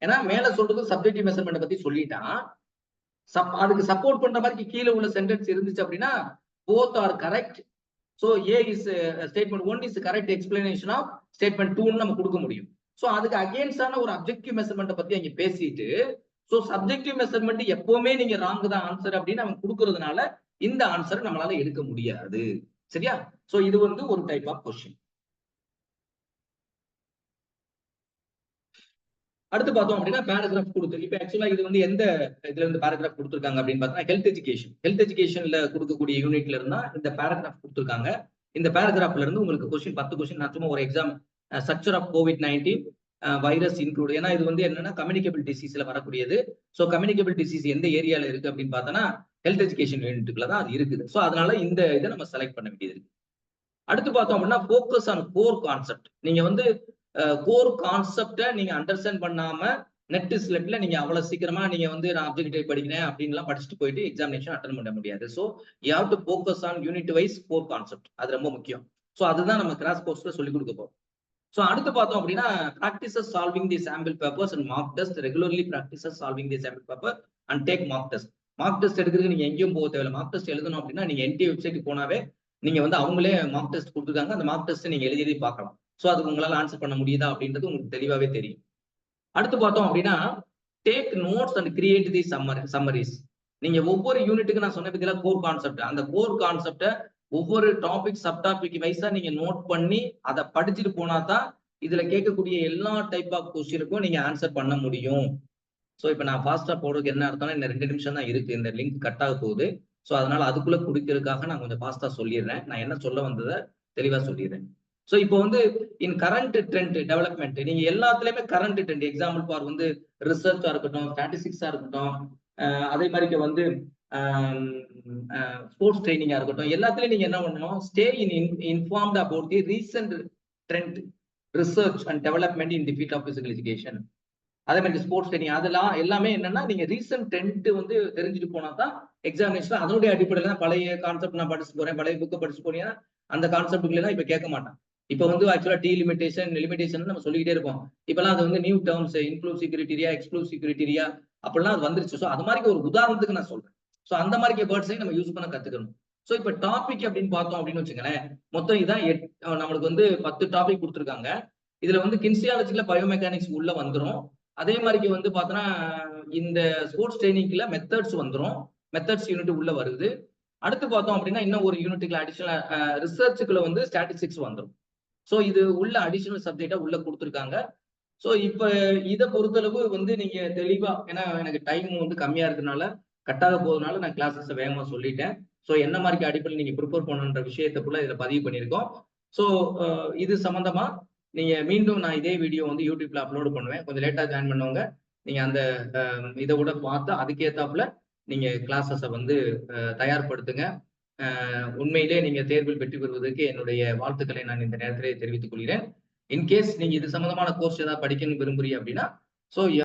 ஏன்னா மேல சொல்றது சப்ஜெக்டிவ் மெஷர்மெண்ட் பத்தி சொல்லிட்டான், அதுக்கு சப்போர்ட் பண்ற மாதிரி கீழே உள்ள சென்டென்ஸ் இருந்துச்சு அப்படின்னா both are correct. So A is statement 1 is correct explanation of statement 2 நம்ம கொடுக்க முடியும். சோ அதுக்கு அகைன்ஸ்டான ஒரு அப்ஜெக்டிவ் மெஷர்மெண்ட் பத்தி அங்க பேசிட்டு, சோ சப்ஜெக்டிவ் மெஷர்மெண்ட் எப்பவுமே நீங்க ராங் தான் ஆன்சர் அப்படின்னு நம்ம கொடுக்கறதுனால இந்த ஆன்சர் நம்மளால எடுக்க முடியாது. சரியா? சோ இது வந்து ஒரு டைப் ஆஃப் क्वेश्चन. அடுத்து பார்த்தோம் அப்படின்னா பேராகிராஃப் கொடுத்து, இப்ப ஆக்சுவலா இது வந்து எந்த இதுல இருந்து பேராகிராஃப் கொடுத்துருக்காங்க அப்படின்னு பார்த்தா ஹெல்த் எஜுகேஷன்ல கொடுக்கக்கூடிய யூனிட்ல இருந்தா இந்த பேராகிராஃப் கொடுத்துருக்காங்க. இந்த பேராகிராஃப்ல இருந்து உங்களுக்கு கொஸ்டின் 10 கொஸ்டின் நான் சும்மா ஒரு exam structure of COVID-19 virus include. ஏன்னா இது வந்து என்னன்னா கம்யூனிகபிள் டிசீஸ்ல வரக்கூடியது. ஸோ கம்யூனிகபிள் டிசீஸ் எந்த ஏரியால இருக்கு அப்படின்னு பார்த்தோன்னா ஹெல்த் எஜுகேஷன் யூனிட்டுக்குள்ள தான் அது இருக்குது. ஸோ அதனால இந்த இதை நம்ம செலக்ட் பண்ண வேண்டியது இருக்கு. அடுத்து பார்த்தோம் அப்படின்னா ஃபோக்கஸ் ஆன் கோர் கான்செப்ட். நீங்க வந்து கோர் கான்செப்டை நீங்க அண்டர்ஸ்டாண்ட் பண்ணாம நெட் ஸ்லெட்ல நீங்க அவ்வளவு சீக்கிரமா நீங்க வந்து நான் அப்ஜெக்டிவ் படிக்கிறேன் அப்படின்லாம் படிச்சுட்டு போயிட்டு எக்ஸாமினேஷன் அட்டன் பண்ண முடியாது. So you have to focus on unit wise core concept. அது ரொம்ப முக்கியம். ஸோ அதுதான் நம்ம கிராஸ் கோர்ஸ்ல சொல்லி கொடுக்க போறோம். ஸோ அடுத்து பார்த்தோம் அப்படின்னா practices solving the sample papers and mark test. Regularly practices solving the sample paper and take mark test. Mark test எடுக்கிறதுக்கு நீங்க எங்கேயும் போக தேவையில்லை. மார்க் டெஸ்ட் எழுதணும் அப்படின்னா நீங்க NTA வெப்சைட்டுக்கு போனாவே நீங்க வந்து அவங்களே மார்க் டெஸ்ட் கொடுத்துருக்காங்க. அந்த மார்க் டெஸ்ட் நீங்க எழுதி பார்க்கலாம். ஸோ அதுக்கு உங்களால ஆன்சர் பண்ண முடியுதா அப்படின்றது உங்களுக்கு தெளிவாவே தெரியும். அடுத்து பார்த்தோம் அப்படின்னா take notes and create the summaries. நீங்க ஒவ்வொரு யூனிட்டுக்கு நான் சொன்ன பத்தியில கோர் கான்செப்ட், அந்த கோர் கான்செப்டை ஒவ்வொரு டாபிக் சப் டாபிக் வைஸா நீங்க நோட் பண்ணி அதை படிச்சுட்டு போனா தான் இதுல கேட்கக்கூடிய எல்லா டைப் ஆஃப் கொஸ்டினுக்கும் நீங்க ஆன்சர் பண்ண முடியும். ஸோ இப்போ நான் ஃபாஸ்டா போடுறதுக்கு என்ன அர்த்தம்னா இந்த 2 நிமிஷம் தான் இருக்கு, இந்த லிங்க் கட் ஆக போகுது. ஸோ அதனால அதுக்குள்ள குடிக்கிறதுக்காக நான் கொஞ்சம் ஃபாஸ்டா சொல்லிடுறேன். நான் என்ன சொல்ல வந்ததை தெளிவா சொல்லிடுறேன். ஸோ இப்போ வந்து இன் கரண்ட் ட்ரெண்ட் டெவலப்மெண்ட் நீங்க எல்லாத்துலயுமே கரண்ட் ட்ரெண்ட் எக்ஸாம்பிள் ஃபார் வந்து ரிசர்ச்சா இருக்கட்டும், ஸ்டாட்டிஸ்டிக்ஸா இருக்கட்டும், அதே மாதிரி வந்து ஸ்போர்ட்ஸ் ட்ரைனிங்கா இருக்கட்டும், எல்லாத்துலயும் நீங்க என்ன பண்ணணும், stay informed about the recent trend research and development in the field of physical education. அதே மாதிரி ஸ்போர்ட்ஸ் ட்ரைனிங் அதெல்லாம் எல்லாமே என்னன்னா நீங்க ரீசன்ட் ட்ரெண்ட் வந்து தெரிஞ்சுட்டு போனா தான் எக்ஸாமினேஷன் அதனுடைய அடிப்படையில் தான் பழைய கான்செப்ட் நான் படிச்சு போறேன், பழைய புக்கை படிச்சு போனீங்கன்னா அந்த கான்செப்டுக்குலாம் இப்ப கேட்க மாட்டான். இப்ப வந்து ஆக்சுவலா லிமிடேஷன் நம்ம சொல்லிக்கிட்டே இருக்கோம். இப்பெல்லாம் அது வந்து new terms inclusive criteria, exclusive criteria, அப்படிலாம் அது வந்துருச்சு. ஸோ அது மாதிரி ஒரு உதாரணத்துக்கு நான் சொல்றேன். ஸோ அந்த மாதிரி வேர்ட்ஸையும் நம்ம யூஸ் பண்ண கத்துக்கணும். ஸோ இப்ப டாபிக் அப்படின்னு பார்த்தோம் அப்படின்னு வச்சுக்கோங்களேன், மொத்தம் இதான் நம்மளுக்கு வந்து 10 டாபிக் குடுத்துருக்காங்க. இதுல வந்து கின்சியாலஜில பயோமெக்கானிக்ஸ் உள்ள வந்துரும். அதே மாதிரிக்கு வந்து பார்த்தோன்னா, இந்த ஸ்போர்ட்ஸ் ட்ரெய்னிங்ல மெத்தட்ஸ் வந்துரும். மெத்தட்ஸ் யூனிட் உள்ள வருது. அடுத்து பார்த்தோம் அப்படின்னா, இன்னும் ஒரு யூனிட்டுக்குள்ள அடிஷனலா ரிசர்ச்சுக்குள்ள வந்து ஸ்டாட்டிஸ்டிக்ஸ் வந்துரும். ஸோ இது உள்ள அடிஷனல் சப்ஜெக்ட்டா உள்ள குடுத்துருக்காங்க. ஸோ இப்ப இத பொறுத்தளவு வந்து நீங்க தெளிவா ஏன்னா எனக்கு டைம் வந்து கம்மியா இருக்கனால, கட்டாக போறதுனால நான் கிளாஸஸ வேகமா சொல்லிட்டேன். ஸோ என்ன மாரிக்கு அடிப்படையில நீங்க பிரிப்பேர் பண்ணணுன்ற விஷயத்த ஃபுல்லா இதுல பதிவு பண்ணியிருக்கோம். ஸோ இது சம்பந்தமா நீங்க மீண்டும் நான் இதே வீடியோ வந்து YouTubeல அப்லோட் பண்ணுவேன். கொஞ்சம் லேட்டா ஜாயின் பண்ணவங்க, நீங்க அந்த இத கூட பார்த்து அதுக்கேத்தாப்புல நீங்க கிளாஸஸ வந்து தயார்படுத்துங்க. உண்மையிலே நீங்க தேர்வில் வெற்றி பெறுவதற்கு என்னுடைய வாழ்த்துக்களை நான் இந்த நேரத்திலே தெரிவித்துக் கொள்கிறேன். இன்கேஸ் நீங்க இது சம்பந்தமான கோர்ஸ் ஏதாவது படிக்கணும்னு விரும்புறீங்க அப்படின்னா, ஸோ